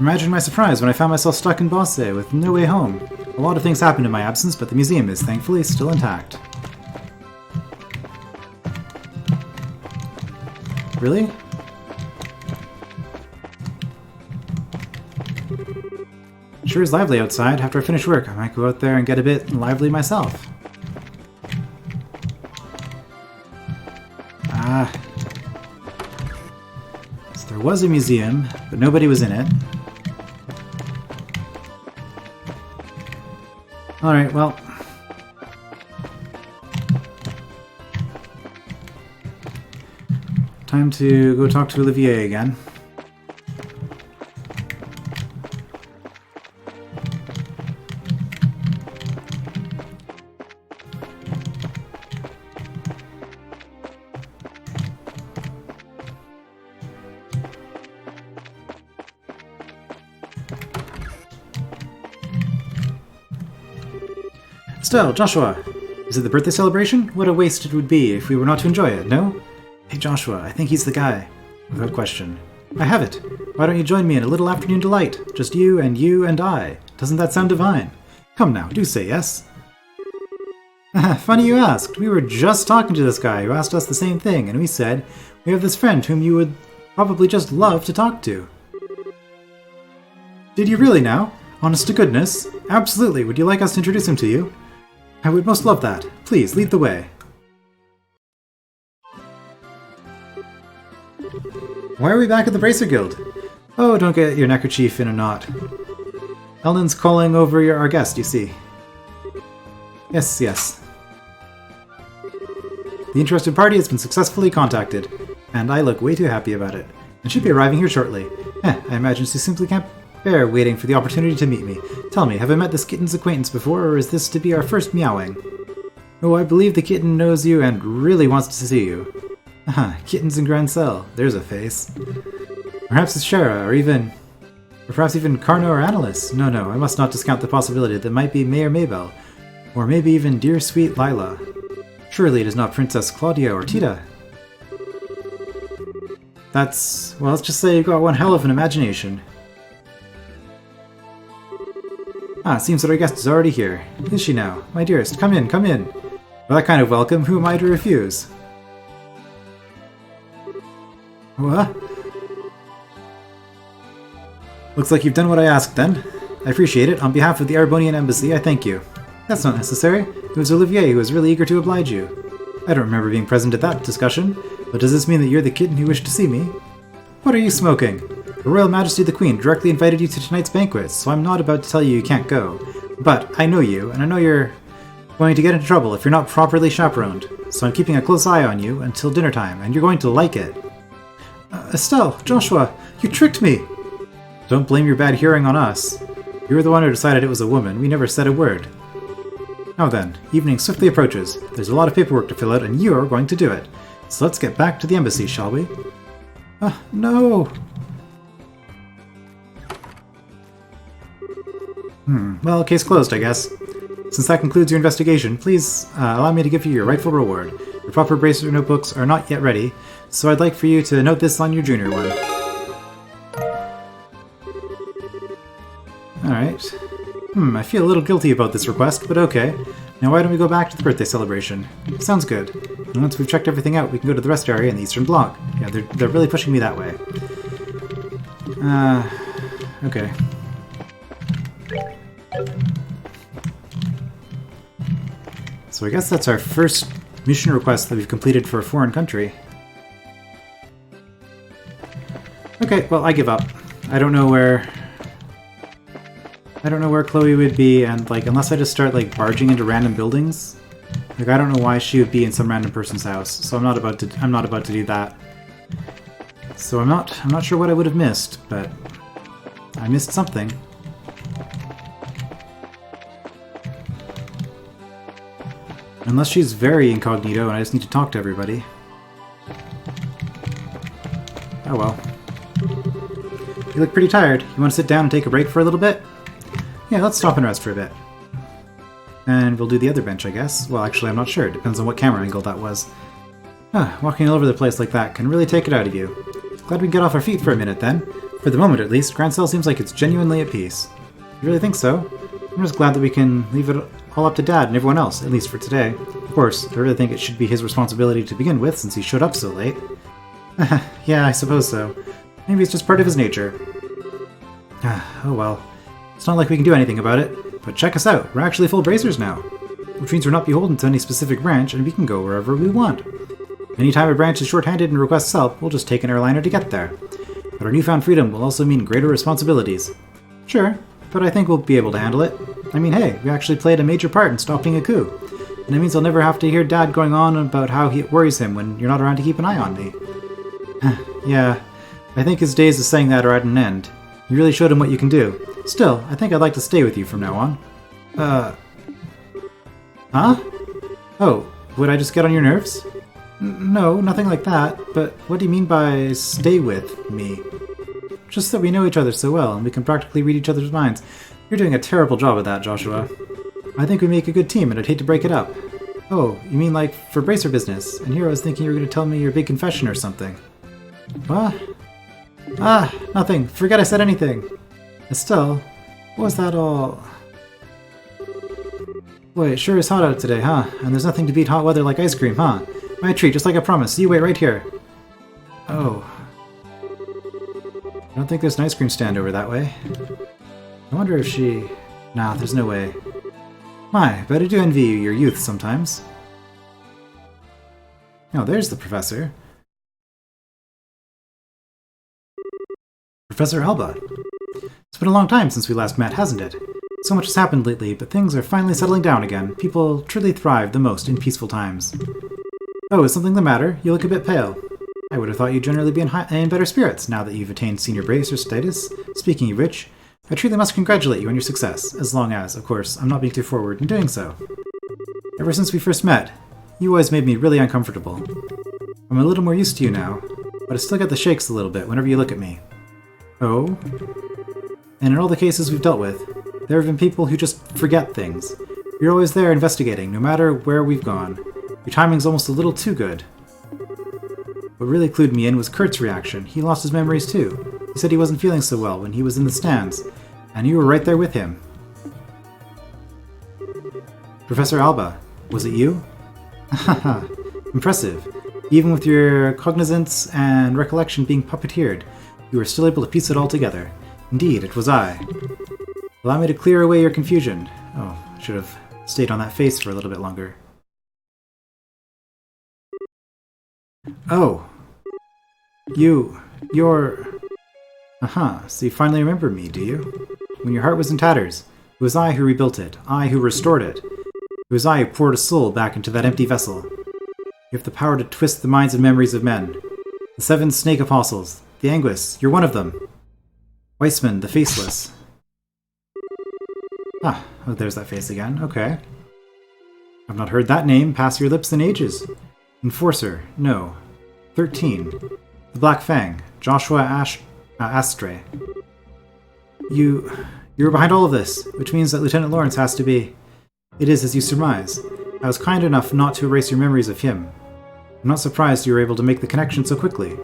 Imagine my surprise when I found myself stuck in Bosse with no way home. A lot of things happened in my absence, but the museum is thankfully still intact. Really? Sure is lively outside. After I finish work, I might go out there and get a bit lively myself. Ah. So there was a museum, but nobody was in it. Alright, well... time to go talk to Olivier again. Estelle, Joshua! Is it the birthday celebration? What a waste it would be if we were not to enjoy it, no? Hey Joshua, I think he's the guy. Without question. I have it! Why don't you join me in a little afternoon delight? Just you and I. Doesn't that sound divine? Come now, do say yes. Funny you asked. We were just talking to this guy who asked us the same thing, and we said, we have this friend whom you would probably just love to talk to. Did you really now? Honest to goodness? Absolutely, would you like us to introduce him to you? I would most love that. Please, lead the way. Why are we back at the Bracer Guild? Oh, don't get your neckerchief in a knot. Elnan's calling over our guest, you see. Yes, yes. The interested party has been successfully contacted, and I look way too happy about it, and should be arriving here shortly. I imagine she simply can't bear waiting for the opportunity to meet me. Tell me, have I met this kitten's acquaintance before, or is this to be our first meowing? Oh, I believe the kitten knows you and really wants to see you. Kittens in Grand Cell. There's a face. Perhaps it's Shara, or perhaps even Carno or Annalise. No, I must not discount the possibility that it might be May or Maybell, or maybe even dear sweet Lila. Surely it is not Princess Claudia or Tita. That's... well, let's just say you've got one hell of an imagination. It seems that our guest is already here. Is she now? My dearest, come in, come in. Well, that kind of welcome, who am I to refuse? What? Looks like you've done what I asked, then. I appreciate it. On behalf of the Arbonian Embassy, I thank you. That's not necessary. It was Olivier who was really eager to oblige you. I don't remember being present at that discussion, but does this mean that you're the kitten who wished to see me? What are you smoking? Her Royal Majesty the Queen directly invited you to tonight's banquet, so I'm not about to tell you can't go. But I know you, and I know you're going to get into trouble if you're not properly chaperoned, so I'm keeping a close eye on you until dinner time, and you're going to like it. Estelle, Joshua, you tricked me! Don't blame your bad hearing on us. You were the one who decided it was a woman. We never said a word. Now then, evening swiftly approaches. There's a lot of paperwork to fill out, and you're going to do it. So let's get back to the embassy, shall we? No! Well, case closed, I guess. Since that concludes your investigation, please allow me to give you your rightful reward. Your proper bracer notebooks are not yet ready, so I'd like for you to note this on your junior one. Alright. I feel a little guilty about this request, but okay. Now why don't we go back to the birthday celebration? Sounds good. And once we've checked everything out, we can go to the rest area in the Eastern Bloc. Yeah, they're really pushing me that way. Okay. So I guess that's our first mission request that we've completed for a foreign country. Okay, well, I give up. I don't know where Chloe would be, and like, unless I just start like barging into random buildings, like I don't know why she would be in some random person's house. So I'm not about to do that. So I'm not sure what I would have missed, but I missed something. Unless she's very incognito and I just need to talk to everybody. Oh well. You look pretty tired. You want to sit down and take a break for a little bit? Yeah, let's stop and rest for a bit. And we'll do the other bench, I guess. Well, actually, I'm not sure. It depends on what camera angle that was. Walking all over the place like that can really take it out of you. Glad we can get off our feet for a minute, then. For the moment, at least, Grand Cell seems like it's genuinely at peace. You really think so? I'm just glad that we can leave it all up to Dad and everyone else, at least for today. Of course, I really think it should be his responsibility to begin with, since he showed up so late. Yeah, I suppose so. Maybe it's just part of his nature. Oh well. It's not like we can do anything about it. But check us out, we're actually full bracers now. Which means we're not beholden to any specific branch, and we can go wherever we want. Anytime a branch is short-handed and requests help, we'll just take an airliner to get there. But our newfound freedom will also mean greater responsibilities. Sure, but I think we'll be able to handle it. I mean, hey, we actually played a major part in stopping a coup. And it means I'll never have to hear Dad going on about how it worries him when you're not around to keep an eye on me. Yeah, I think his days of saying that are at an end. You really showed him what you can do. Still, I think I'd like to stay with you from now on. Huh? Oh, would I just get on your nerves? No, nothing like that, but what do you mean by stay with me? Just that we know each other so well, and we can practically read each other's minds. You're doing a terrible job of that, Joshua. I think we make a good team, and I'd hate to break it up. Oh, you mean like for bracer business? And here I was thinking you were going to tell me your big confession or something. What? Nothing. Forget I said anything. Estelle, what was that all... Boy, it sure is hot out today, huh? And there's nothing to beat hot weather like ice cream, huh? My treat, just like I promised. You wait right here. Oh. I don't think there's an ice cream stand over that way. I wonder if she... Nah, there's no way. My, but I do envy you, your youth sometimes. Oh, there's the professor. Professor Alba. It's been a long time since we last met, hasn't it? So much has happened lately, but things are finally settling down again. People truly thrive the most in peaceful times. Oh, is something the matter? You look a bit pale. I would have thought you'd generally be in better spirits now that you've attained senior bracer status. Speaking of which, I truly must congratulate you on your success, as long as, of course, I'm not being too forward in doing so. Ever since we first met, you always made me really uncomfortable. I'm a little more used to you now, but I still get the shakes a little bit whenever you look at me. Oh? And in all the cases we've dealt with, there have been people who just forget things. You're always there investigating, no matter where we've gone. Your timing's almost a little too good. What really clued me in was Kurt's reaction. He lost his memories too. He said he wasn't feeling so well when he was in the stands, and you were right there with him. Professor Alba, was it you? Haha, impressive. Even with your cognizance and recollection being puppeteered, you were still able to piece it all together. Indeed, it was I. Allow me to clear away your confusion. Oh, I should have stayed on that face for a little bit longer. Oh. You're... so you finally remember me, do you? When your heart was in tatters, it was I who rebuilt it, I who restored it. It was I who poured a soul back into that empty vessel. You have the power to twist the minds and memories of men. The 7 snake apostles, the Anguis, you're one of them. Weissman, the faceless. Oh, there's that face again, okay. I've not heard that name pass your lips in ages. Enforcer, no. 13. The Black Fang, Joshua Astre. You were behind all of this, which means that Lieutenant Lawrence has to be... It is as you surmise. I was kind enough not to erase your memories of him. I'm not surprised you were able to make the connection so quickly.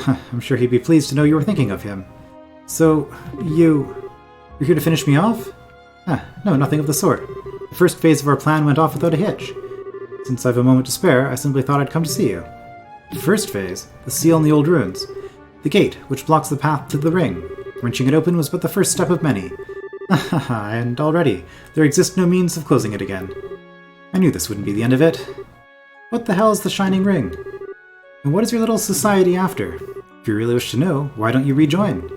I'm sure he'd be pleased to know you were thinking of him. So, you're here to finish me off? No, nothing of the sort. The first phase of our plan went off without a hitch. Since I've a moment to spare, I simply thought I'd come to see you. The first phase? The seal in the old ruins. The gate, which blocks the path to the ring. Wrenching it open was but the first step of many. And already, there exists no means of closing it again. I knew this wouldn't be the end of it. What the hell is the Shining Ring? And what is your little society after? If you really wish to know, why don't you rejoin?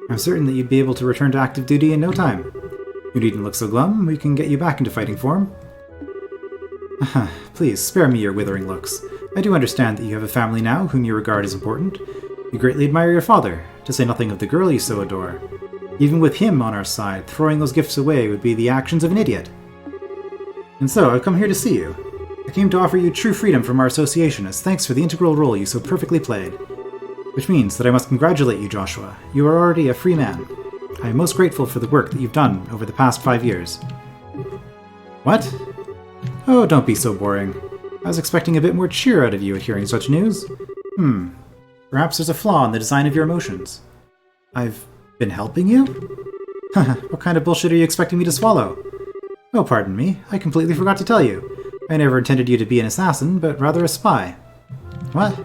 I'm certain that you'd be able to return to active duty in no time. You needn't look so glum, we can get you back into fighting form. Please, spare me your withering looks. I do understand that you have a family now whom you regard as important. You greatly admire your father, to say nothing of the girl you so adore. Even with him on our side, throwing those gifts away would be the actions of an idiot. And so, I've come here to see you. I came to offer you true freedom from our association as thanks for the integral role you so perfectly played. Which means that I must congratulate you, Joshua. You are already a free man. I am most grateful for the work that you've done over the past 5 years. What? Oh, don't be so boring. I was expecting a bit more cheer out of you at hearing such news. Perhaps there's a flaw in the design of your emotions. I've been helping you? What kind of bullshit are you expecting me to swallow? Oh, pardon me. I completely forgot to tell you. I never intended you to be an assassin, but rather a spy. What?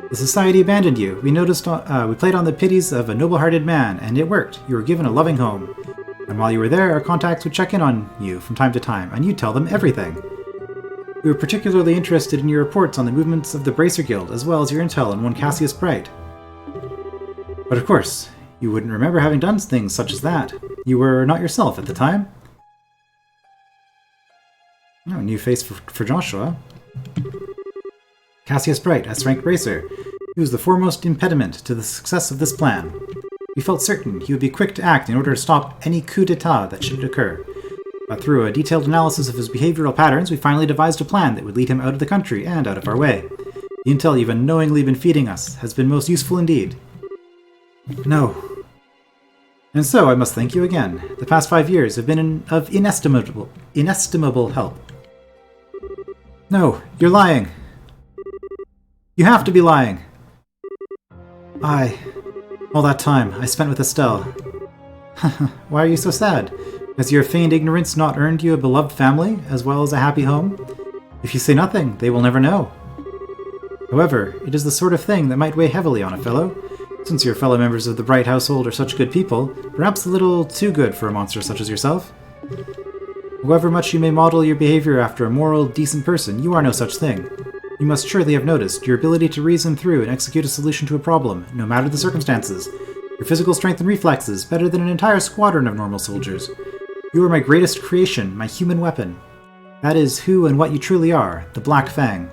The society abandoned you. We played on the pities of a noble-hearted man, and it worked. You were given a loving home. And while you were there, our contacts would check in on you from time to time, and you'd tell them everything. We were particularly interested in your reports on the movements of the Bracer Guild, as well as your intel on one Cassius Bright. But of course, you wouldn't remember having done things such as that. You were not yourself at the time. Oh, new face for Joshua. Cassius Bright, S-rank Bracer. He was the foremost impediment to the success of this plan. We felt certain he would be quick to act in order to stop any coup d'etat that should occur. But through a detailed analysis of his behavioral patterns, we finally devised a plan that would lead him out of the country and out of our way. The intel you've unknowingly been feeding us has been most useful indeed. No. And so I must thank you again. The past 5 years have been of inestimable help. No, you're lying. You have to be lying. All that time I spent with Estelle. Why are you so sad? Has your feigned ignorance not earned you a beloved family, as well as a happy home? If you say nothing, they will never know. However, it is the sort of thing that might weigh heavily on a fellow. Since your fellow members of the Bright household are such good people, perhaps a little too good for a monster such as yourself. However much you may model your behavior after a moral, decent person, you are no such thing. You must surely have noticed your ability to reason through and execute a solution to a problem, no matter the circumstances. Your physical strength and reflexes, better than an entire squadron of normal soldiers. You are my greatest creation, my human weapon. That is who and what you truly are, the Black Fang.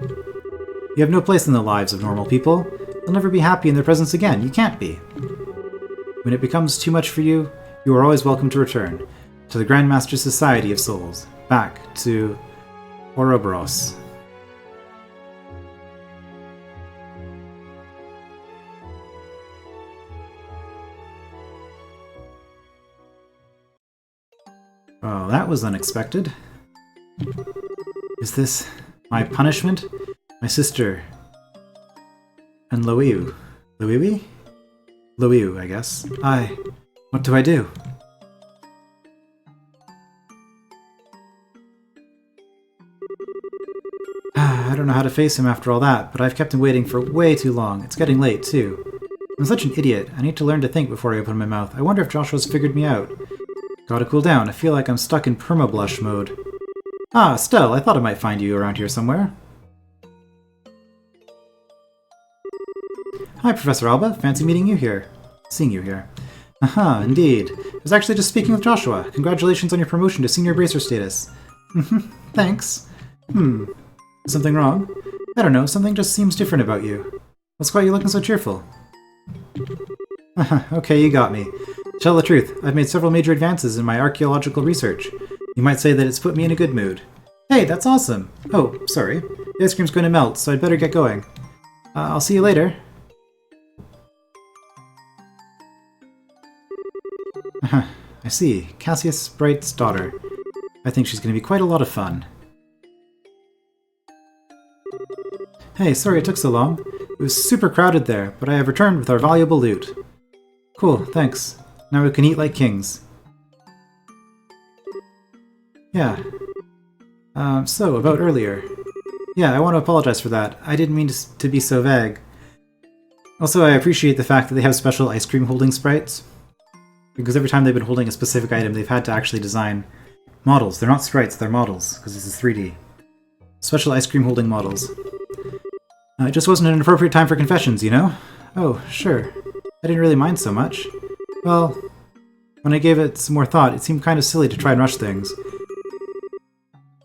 You have no place in the lives of normal people. You'll never be happy in their presence again. You can't be. When it becomes too much for you, you are always welcome to return. To the Grandmaster Society of Souls. Back to Ouroboros. Oh, that was unexpected. Is this my punishment? My sister. And Loiu. Loiwi? Loiu, I guess. What do I do? I don't know how to face him after all that, but I've kept him waiting for way too long. It's getting late, too. I'm such an idiot. I need to learn to think before I open my mouth. I wonder if Joshua's figured me out. Gotta cool down. I feel like I'm stuck in perma-blush mode. Ah, Stell, I thought I might find you around here somewhere. Hi, Professor Alba. Fancy meeting you here. Seeing you here. Aha, indeed. I was actually just speaking with Joshua. Congratulations on your promotion to Senior Bracer status. Thanks. Something wrong? I don't know, something just seems different about you. What's got you looking so cheerful? Okay, you got me. To tell the truth, I've made several major advances in my archaeological research. You might say that it's put me in a good mood. Hey, that's awesome! Oh, sorry. The ice cream's going to melt, so I'd better get going. I'll see you later. I see. Cassius Bright's daughter. I think she's going to be quite a lot of fun. Hey, sorry it took so long. It was super crowded there, but I have returned with our valuable loot. Cool, thanks. Now we can eat like kings. Yeah. So, about earlier. Yeah, I want to apologize for that. I didn't mean to be so vague. Also, I appreciate the fact that they have special ice cream holding sprites. Because every time they've been holding a specific item, they've had to actually design models. They're not sprites, they're models, because this is 3D. Special ice cream holding models. It just wasn't an appropriate time for confessions, you know? Oh, sure. I didn't really mind so much. Well, when I gave it some more thought, it seemed kind of silly to try and rush things.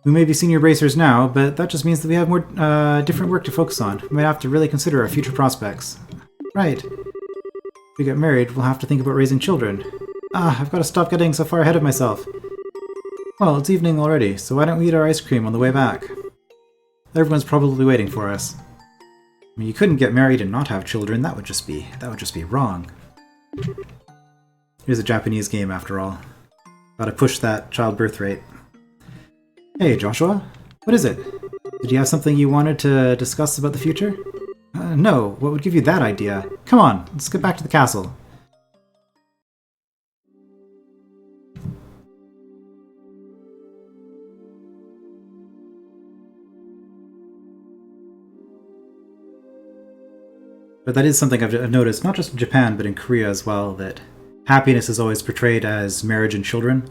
We may be senior bracers now, but that just means that we have more different work to focus on. We might have to really consider our future prospects. Right. If we get married, we'll have to think about raising children. I've got to stop getting so far ahead of myself. Well, it's evening already, so why don't we eat our ice cream on the way back? Everyone's probably waiting for us. I mean, you couldn't get married and not have children. That would just be wrong. Here's a Japanese game, after all. Gotta push that childbirth rate. Hey, Joshua? What is it? Did you have something you wanted to discuss about the future? No. What would give you that idea? Come on, let's get back to the castle. But that is something I've noticed, not just in Japan, but in Korea as well, that happiness is always portrayed as marriage and children.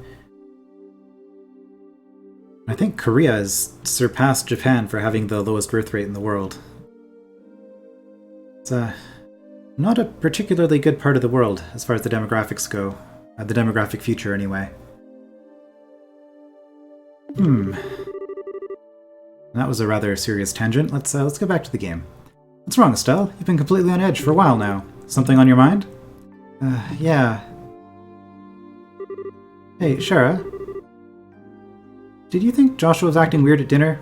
I think Korea has surpassed Japan for having the lowest birth rate in the world. It's not a particularly good part of the world as far as the demographics go. The demographic future, anyway. That was a rather serious tangent. Let's get back to the game. What's wrong, Estelle? You've been completely on edge for a while now. Something on your mind? Yeah. Hey, Shara. Did you think Joshua was acting weird at dinner?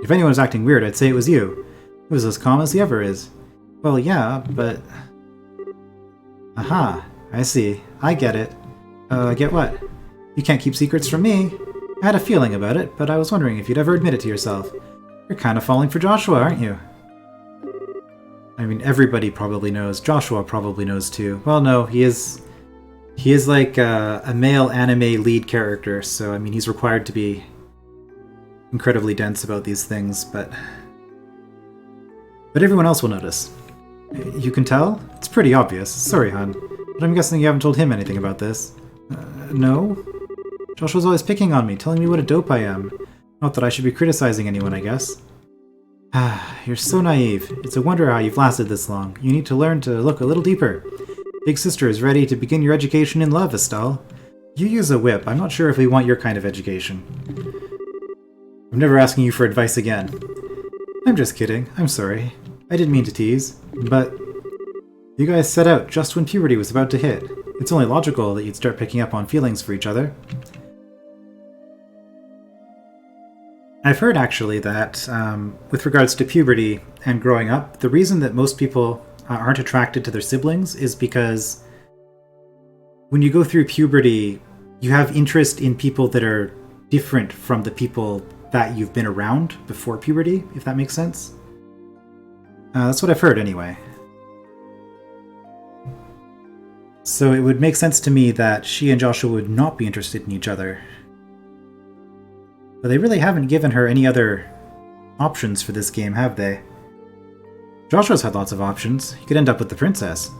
If anyone was acting weird, I'd say it was you. He was as calm as he ever is. Well, yeah, but... Aha, I see. I get it. Get what? You can't keep secrets from me. I had a feeling about it, but I was wondering if you'd ever admit it to yourself. You're kind of falling for Joshua, aren't you? I mean, everybody probably knows. Joshua probably knows too. Well, no, he is like a male anime lead character, so I mean, he's required to be incredibly dense about these things, but everyone else will notice. You can tell? It's pretty obvious. Sorry, hon, but I'm guessing you haven't told him anything about this. No? Joshua's always picking on me, telling me what a dope I am. Not that I should be criticizing anyone, I guess. You're so naive. It's a wonder how you've lasted this long. You need to learn to look a little deeper. Big sister is ready to begin your education in love, Estelle. You use a whip. I'm not sure if we want your kind of education. I'm never asking you for advice again. I'm just kidding. I'm sorry. I didn't mean to tease. But you guys set out just when puberty was about to hit. It's only logical that you'd start picking up on feelings for each other. I've heard, actually, that with regards to puberty and growing up, the reason that most people aren't attracted to their siblings is because when you go through puberty, you have interest in people that are different from the people that you've been around before puberty, if that makes sense. That's what I've heard, anyway. So it would make sense to me that she and Joshua would not be interested in each other. But they really haven't given her any other options for this game, have they? Joshua's had lots of options. He could end up with the princess.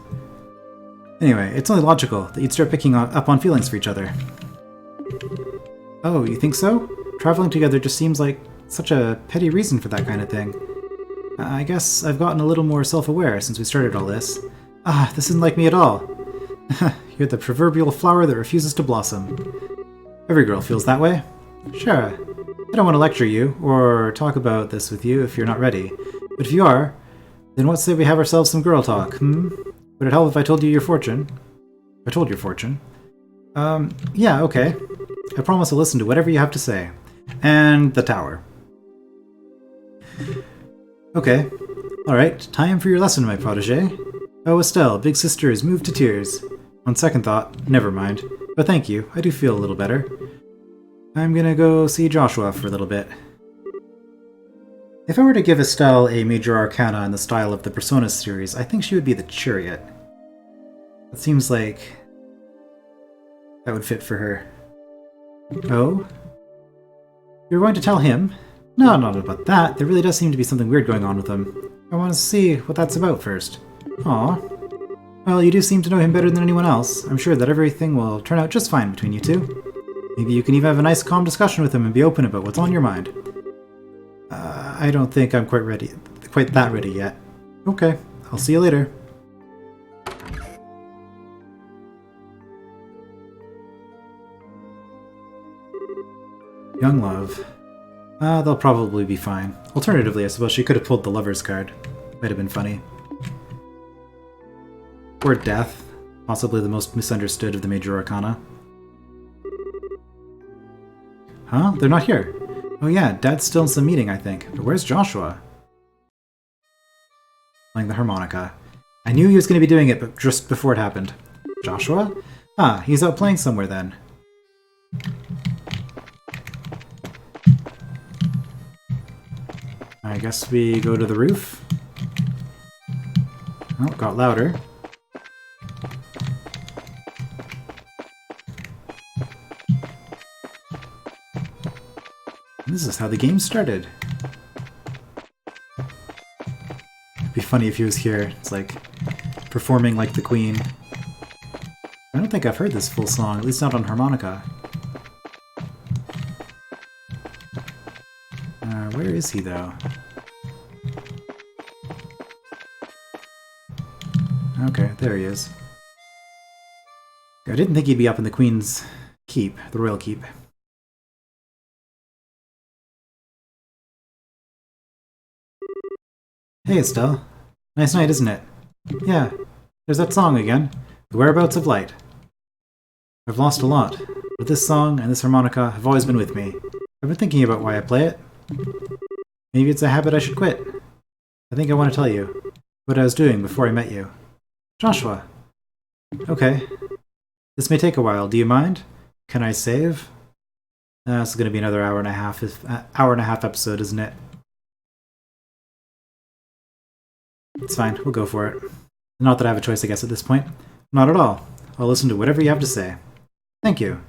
Anyway, it's only logical that you'd start picking up on feelings for each other. Oh, you think so? Traveling together just seems like such a petty reason for that kind of thing. I guess I've gotten a little more self-aware since we started all this. This isn't like me at all. You're the proverbial flower that refuses to blossom. Every girl feels that way. Sure. I don't want to lecture you, or talk about this with you if you're not ready. But if you are, then what say we have ourselves some girl talk, Would it help if I told you your fortune? I told your fortune. Yeah, okay. I promise I'll listen to whatever you have to say. And the tower. Okay. Alright, time for your lesson, my protege. Oh, Estelle, big sister is moved to tears. On second thought, never mind. But thank you, I do feel a little better. I'm gonna go see Joshua for a little bit. If I were to give Estelle a major arcana in the style of the Persona series, I think she would be the Chariot. It seems like that would fit for her. Oh? You're going to tell him? No, not about that. There really does seem to be something weird going on with him. I want to see what that's about first. Aw. Well, you do seem to know him better than anyone else. I'm sure that everything will turn out just fine between you two. Maybe you can even have a nice calm discussion with him and be open about what's on your mind. I don't think I'm quite that ready yet. Okay, I'll see you later. Young love. They'll probably be fine. Alternatively, I suppose she could have pulled the lover's card. Might have been funny. Or death. Possibly the most misunderstood of the major arcana. Huh? They're not here. Oh yeah, Dad's still in some meeting, I think. But where's Joshua? Playing the harmonica. I knew he was going to be doing it, but just before it happened. Joshua? Ah, he's out playing somewhere then. I guess we go to the roof. Oh, it got louder. This is how the game started. It'd be funny if he was here. It's like performing like the Queen. I don't think I've heard this full song, at least not on harmonica. Where is he though? Okay, there he is. I didn't think he'd be up in the Queen's keep, the royal keep. Hey Estelle. Nice night, isn't it? Yeah, there's that song again. The Whereabouts of Light. I've lost a lot, but this song and this harmonica have always been with me. I've been thinking about why I play it. Maybe it's a habit I should quit. I think I want to tell you what I was doing before I met you. Joshua. Okay. This may take a while. Do you mind? Can I save? This is going to be another hour and a half episode, isn't it? It's fine. We'll go for it. Not that I have a choice, I guess, at this point. Not at all. I'll listen to whatever you have to say. Thank you.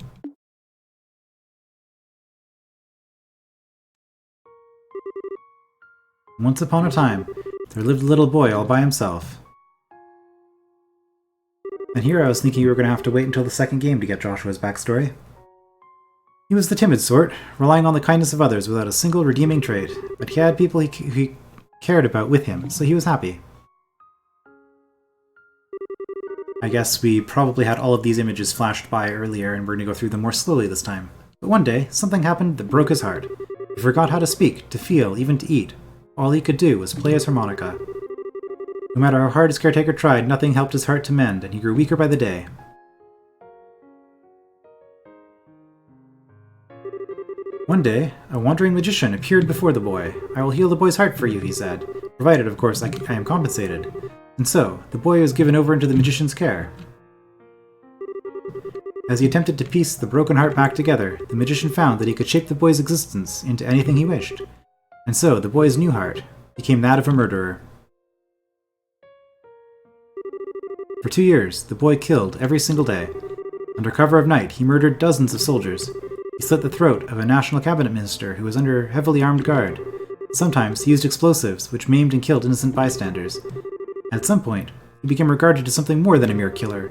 Once upon a time, there lived a little boy all by himself. And here I was thinking you were going to have to wait until the second game to get Joshua's backstory. He was the timid sort, relying on the kindness of others without a single redeeming trait, but he had people he cared about with him, so he was happy. I guess we probably had all of these images flashed by earlier and we're going to go through them more slowly this time. But one day, something happened that broke his heart. He forgot how to speak, to feel, even to eat. All he could do was play his harmonica. No matter how hard his caretaker tried, nothing helped his heart to mend, and he grew weaker by the day. One day, a wandering magician appeared before the boy. I will heal the boy's heart for you, he said, provided, of course, I am compensated. And so, the boy was given over into the magician's care. As he attempted to piece the broken heart back together, the magician found that he could shape the boy's existence into anything he wished. And so, the boy's new heart became that of a murderer. For 2 years, the boy killed every single day. Under cover of night, he murdered dozens of soldiers. He slit the throat of a national cabinet minister who was under heavily armed guard. Sometimes he used explosives, which maimed and killed innocent bystanders. At some point, he became regarded as something more than a mere killer.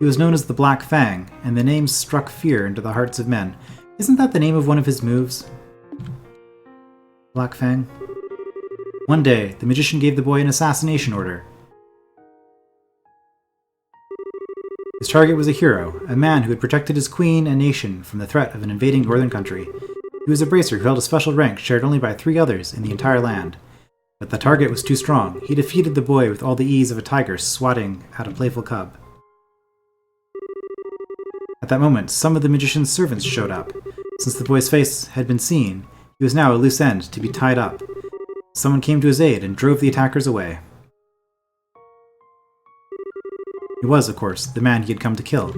He was known as the Black Fang, and the name struck fear into the hearts of men. Isn't that the name of one of his moves? Black Fang? One day, the magician gave the boy an assassination order. His target was a hero, a man who had protected his queen and nation from the threat of an invading northern country. He was a bracer who held a special rank shared only by 3 others in the entire land. But the target was too strong. He defeated the boy with all the ease of a tiger swatting at a playful cub. At that moment, some of the magician's servants showed up. Since the boy's face had been seen, he was now a loose end to be tied up. Someone came to his aid and drove the attackers away. He was, of course, the man he had come to kill.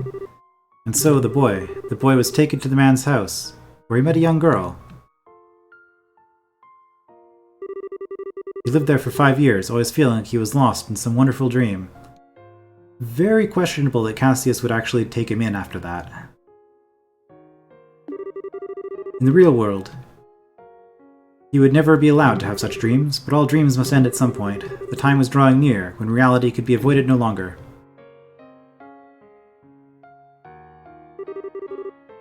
And so the boy was taken to the man's house, where he met a young girl. He lived there for 5 years, always feeling like he was lost in some wonderful dream. Very questionable that Cassius would actually take him in after that. In the real world, He would never be allowed to have such dreams, but all dreams must end at some point. The time was drawing near, when reality could be avoided no longer.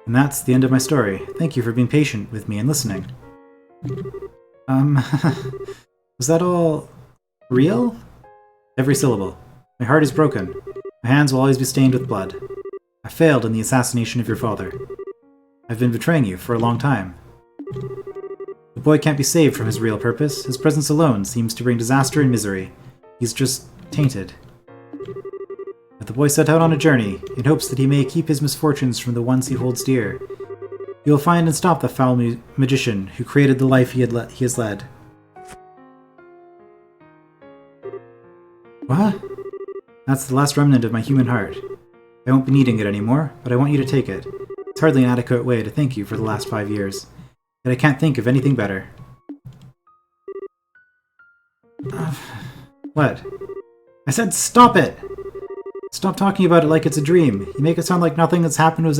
And that's the end of my story. Thank you for being patient with me and listening. Was that all real? Every syllable. My heart is broken. My hands will always be stained with blood. I failed in the assassination of your father. I've been betraying you for a long time. The boy can't be saved from his real purpose. His presence alone seems to bring disaster and misery. He's just tainted. But the boy set out on a journey, in hopes that he may keep his misfortunes from the ones he holds dear. He will find and stop the foul magician who created the life he has led. What? That's the last remnant of my human heart. I won't be needing it anymore, but I want you to take it. It's hardly an adequate way to thank you for the last 5 years. Yet I can't think of anything better. What? I said stop it! Stop talking about it like it's a dream. You make it sound like nothing that's happened was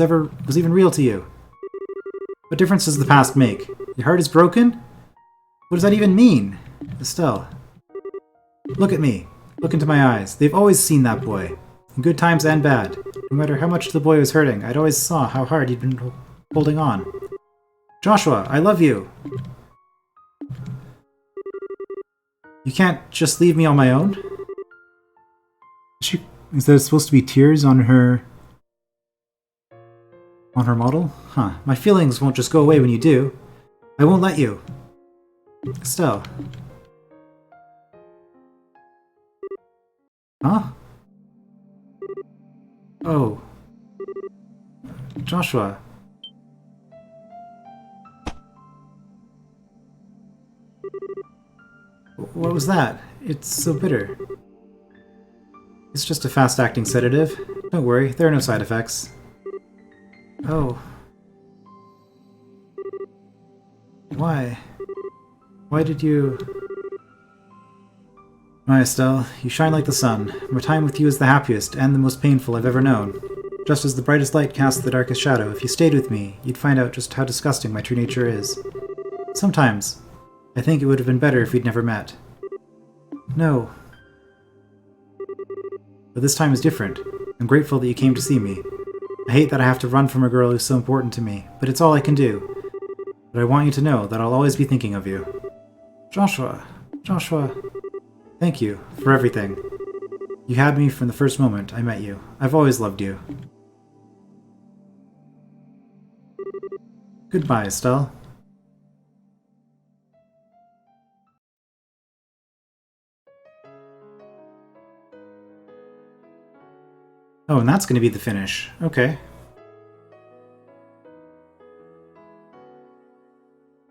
even real to you. What difference does the past make? Your heart is broken? What does that even mean? Estelle. Look at me. Look into my eyes. They've always seen that boy. In good times and bad. No matter how much the boy was hurting, I'd always saw how hard he'd been holding on. Joshua, I love you! You can't just leave me on my own? Is there supposed to be tears on her model? Huh. My feelings won't just go away when you do. I won't let you. Estelle. Huh? Oh. Joshua. What was that? It's so bitter. It's just a fast-acting sedative. Don't worry, there are no side effects. Oh. Why? Why did you... My Estelle, you shine like the sun. My time with you is the happiest and the most painful I've ever known. Just as the brightest light casts the darkest shadow, if you stayed with me, you'd find out just how disgusting my true nature is. Sometimes, I think it would have been better if we'd never met. No. But this time is different. I'm grateful that you came to see me. I hate that I have to run from a girl who's so important to me, but it's all I can do. But I want you to know that I'll always be thinking of you. Joshua. Thank you for everything. You had me from the first moment I met you. I've always loved you. Goodbye, Estelle. Oh, and that's going to be the finish. Okay.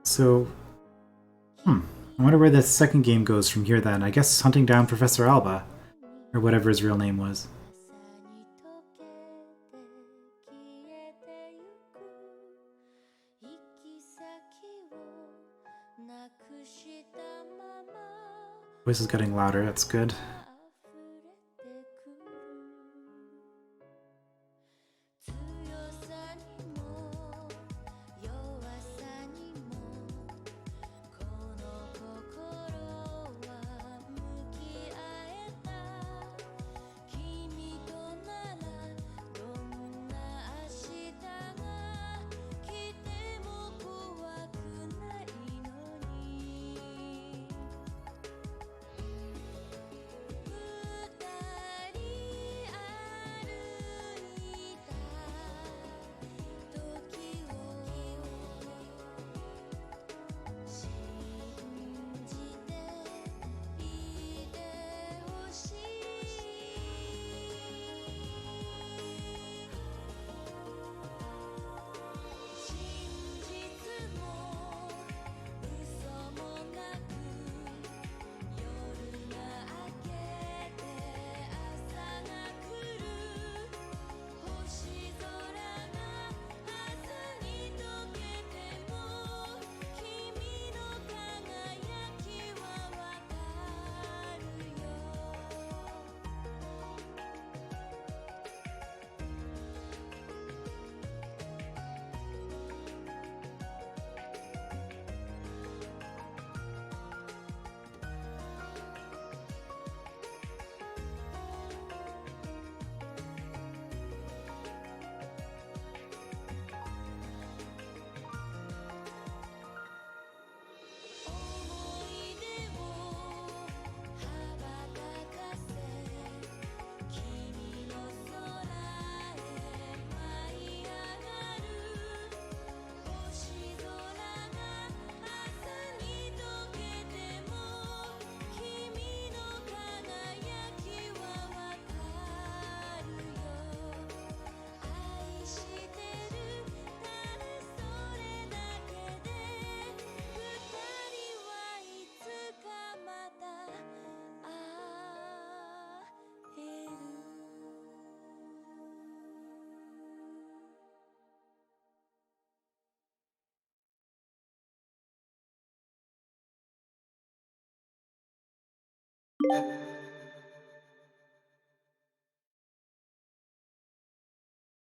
So... I wonder where the second game goes from here then. I guess hunting down Professor Alba. Or whatever his real name was. Voice is getting louder, that's good.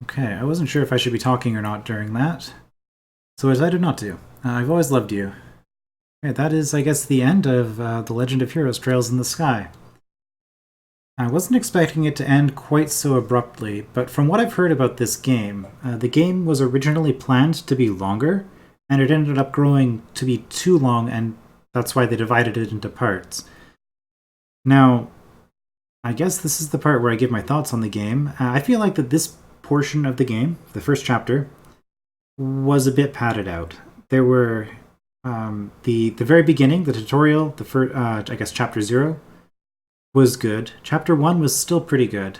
Okay, I wasn't sure if I should be talking or not during that, so I decided not to. I've always loved you. Okay, that is, I guess, the end of The Legend of Heroes Trails in the Sky. I wasn't expecting it to end quite so abruptly, but from what I've heard about this game, the game was originally planned to be longer, and it ended up growing to be too long, and that's why they divided it into parts. Now, I guess this is the part where I give my thoughts on the game. I feel like that this portion of the game, the first chapter, was a bit padded out. There were the very beginning, the tutorial, the first, I guess chapter 0 was good. Chapter 1 was still pretty good.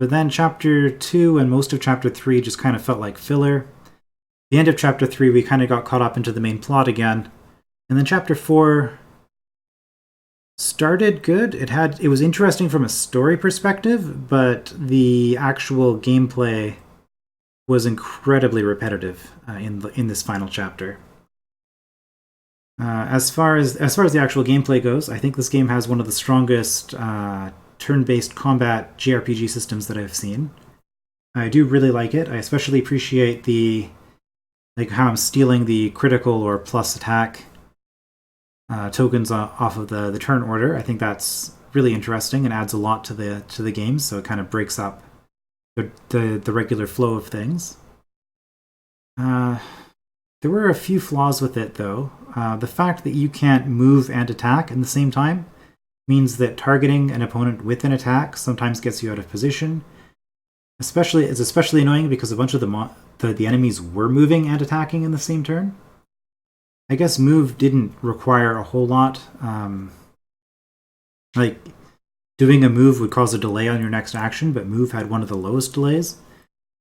But then chapter 2 and most of chapter 3 just kind of felt like filler. The end of chapter 3 we kind of got caught up into the main plot again. And then chapter 4 started good. It was interesting from a story perspective, but the actual gameplay was incredibly repetitive in this final chapter. As far as the actual gameplay goes, I think this game has one of the strongest turn-based combat JRPG systems that I've seen. I do really like it. I especially appreciate how I'm stealing the critical or plus attack tokens off of the turn order. I think that's really interesting and adds a lot to the game. So it kind of breaks up the regular flow of things. There were a few flaws with it, though. The fact that you can't move and attack in the same time means that targeting an opponent with an attack sometimes gets you out of position. It's especially annoying because a bunch of the enemies were moving and attacking in the same turn. I guess move didn't require a whole lot. Doing a move would cause a delay on your next action, but move had one of the lowest delays.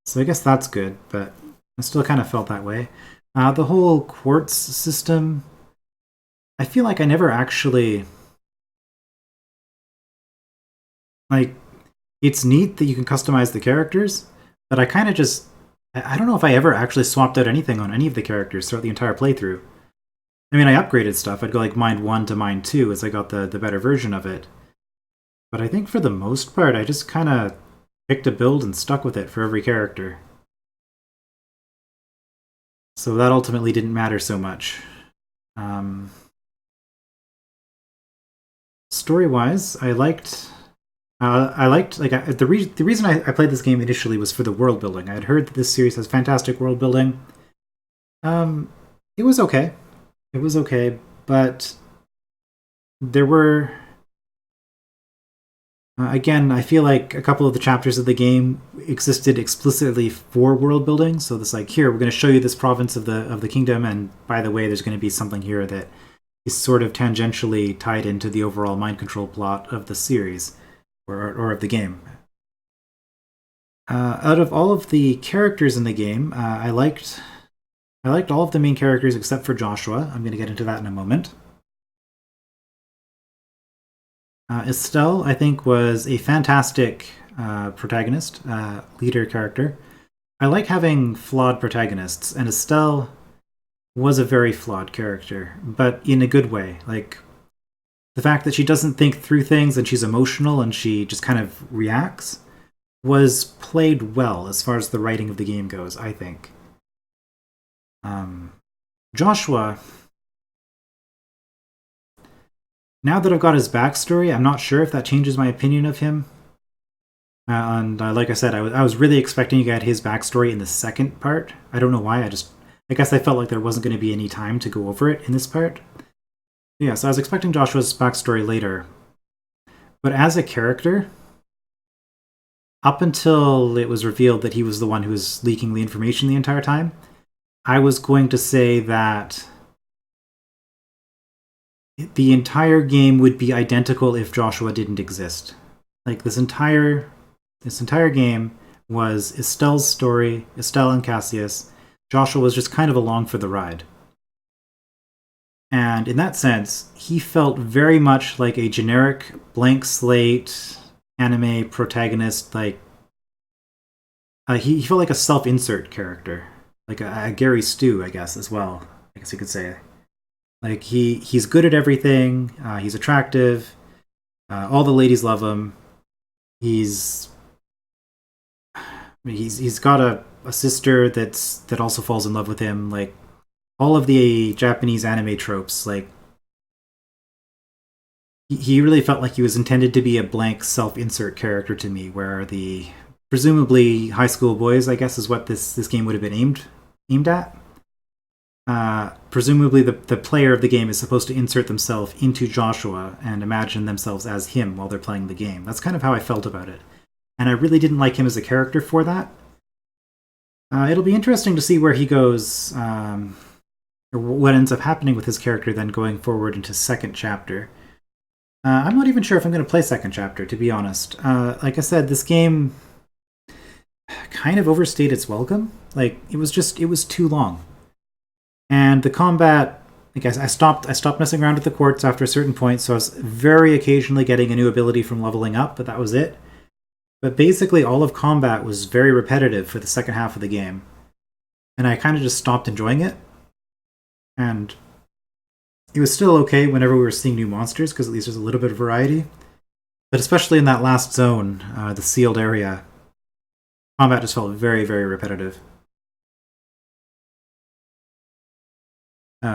So I guess that's good, but I still kind of felt that way. The whole quartz system, I feel like I never actually... it's neat that you can customize the characters, but I kind of just... I don't know if I ever actually swapped out anything on any of the characters throughout the entire playthrough. I mean, I upgraded stuff. I'd go like Mind 1 to Mind 2 as I got the better version of it. But I think for the most part, I just kind of picked a build and stuck with it for every character. So that ultimately didn't matter so much. Story-wise, the reason I played this game initially was for the world building. I had heard that this series has fantastic world building. It was okay. It was okay, but there were... again, I feel like a couple of the chapters of the game existed explicitly for world building. So it's like, here, we're going to show you this province of the kingdom, and by the way, there's going to be something here that is sort of tangentially tied into the overall mind control plot of the series, or of the game. Out of all of the characters in the game, I liked all of the main characters except for Joshua. I'm going to get into that in a moment. Estelle, I think, was a fantastic protagonist, leader character. I like having flawed protagonists, and Estelle was a very flawed character, but in a good way. Like, the fact that she doesn't think through things and she's emotional and she just kind of reacts was played well as far as the writing of the game goes, I think. Joshua... Now that I've got his backstory, I'm not sure if that changes my opinion of him. Like I said, I was really expecting to get his backstory in the second part. I don't know why, I guess I felt like there wasn't going to be any time to go over it in this part. Yeah, so I was expecting Joshua's backstory later. But as a character, up until it was revealed that he was the one who was leaking the information the entire time, I was going to say that the entire game would be identical if Joshua didn't exist. Like, this entire game was Estelle's story, Estelle and Cassius. Joshua was just kind of along for the ride. And in that sense, he felt very much like a generic blank slate anime protagonist. Like, he felt like a self-insert character, like a Gary Stu, I guess, as well. I guess you could say. Like, he's good at everything, he's attractive, All the ladies love him. He's he's got a sister that also falls in love with him. Like all of the Japanese anime tropes. Like he really felt like he was intended to be a blank self-insert character to me, where the presumably high school boys, I guess, is what this game would have been aimed at. Presumably, the player of the game is supposed to insert themselves into Joshua and imagine themselves as him while they're playing the game. That's kind of how I felt about it. And I really didn't like him as a character for that. It'll be interesting to see where he goes, or what ends up happening with his character then going forward into second chapter. I'm not even sure if I'm going to play second chapter, to be honest. Like I said, this game kind of overstayed its welcome. Like it was too long. And the combat, I guess I stopped messing around with the quartz after a certain point, so I was very occasionally getting a new ability from leveling up, but that was it. But basically all of combat was very repetitive for the second half of the game. And I kind of just stopped enjoying it. And it was still okay whenever we were seeing new monsters, because at least there's a little bit of variety. But especially in that last zone, the sealed area, combat just felt very, very repetitive.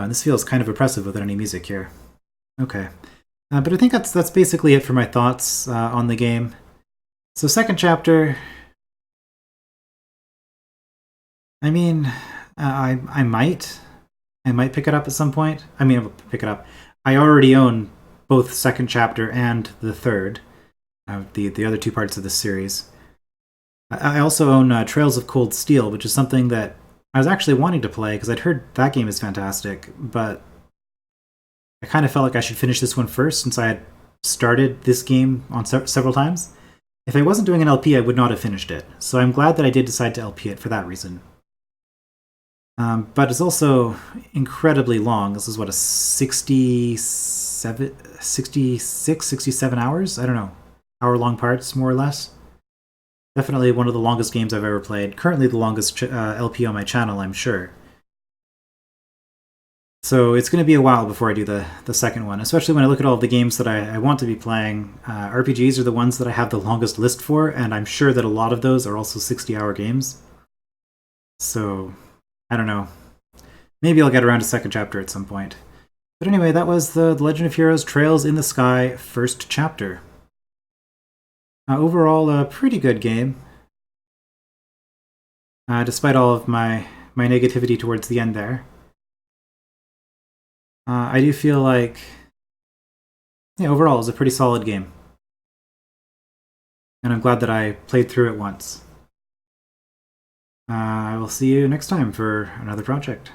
This feels kind of oppressive without any music here. Okay. But I think that's basically it for my thoughts on the game. So second chapter... I mean, I might pick it up at some point. I mean, I'll pick it up. I already own both second chapter and the third, the other two parts of this series. I also own Trails of Cold Steel, which is something that I was actually wanting to play because I'd heard that game is fantastic, but I kind of felt like I should finish this one first since I had started this game on several times. If I wasn't doing an LP, I would not have finished it, so I'm glad that I did decide to LP it for that reason. But it's also incredibly long. This is what, a 67 hours? I don't know. Hour-long parts, more or less. Definitely one of the longest games I've ever played. Currently the longest LP on my channel, I'm sure. So it's going to be a while before I do the second one, especially when I look at all of the games that I want to be playing. RPGs are the ones that I have the longest list for, and I'm sure that a lot of those are also 60-hour games. So, I don't know. Maybe I'll get around to second chapter at some point. But anyway, that was the Legend of Heroes Trails in the Sky first chapter. Overall, a pretty good game. Despite all of my negativity towards the end there. I do feel like, yeah, overall, it was a pretty solid game. And I'm glad that I played through it once. I will see you next time for another project.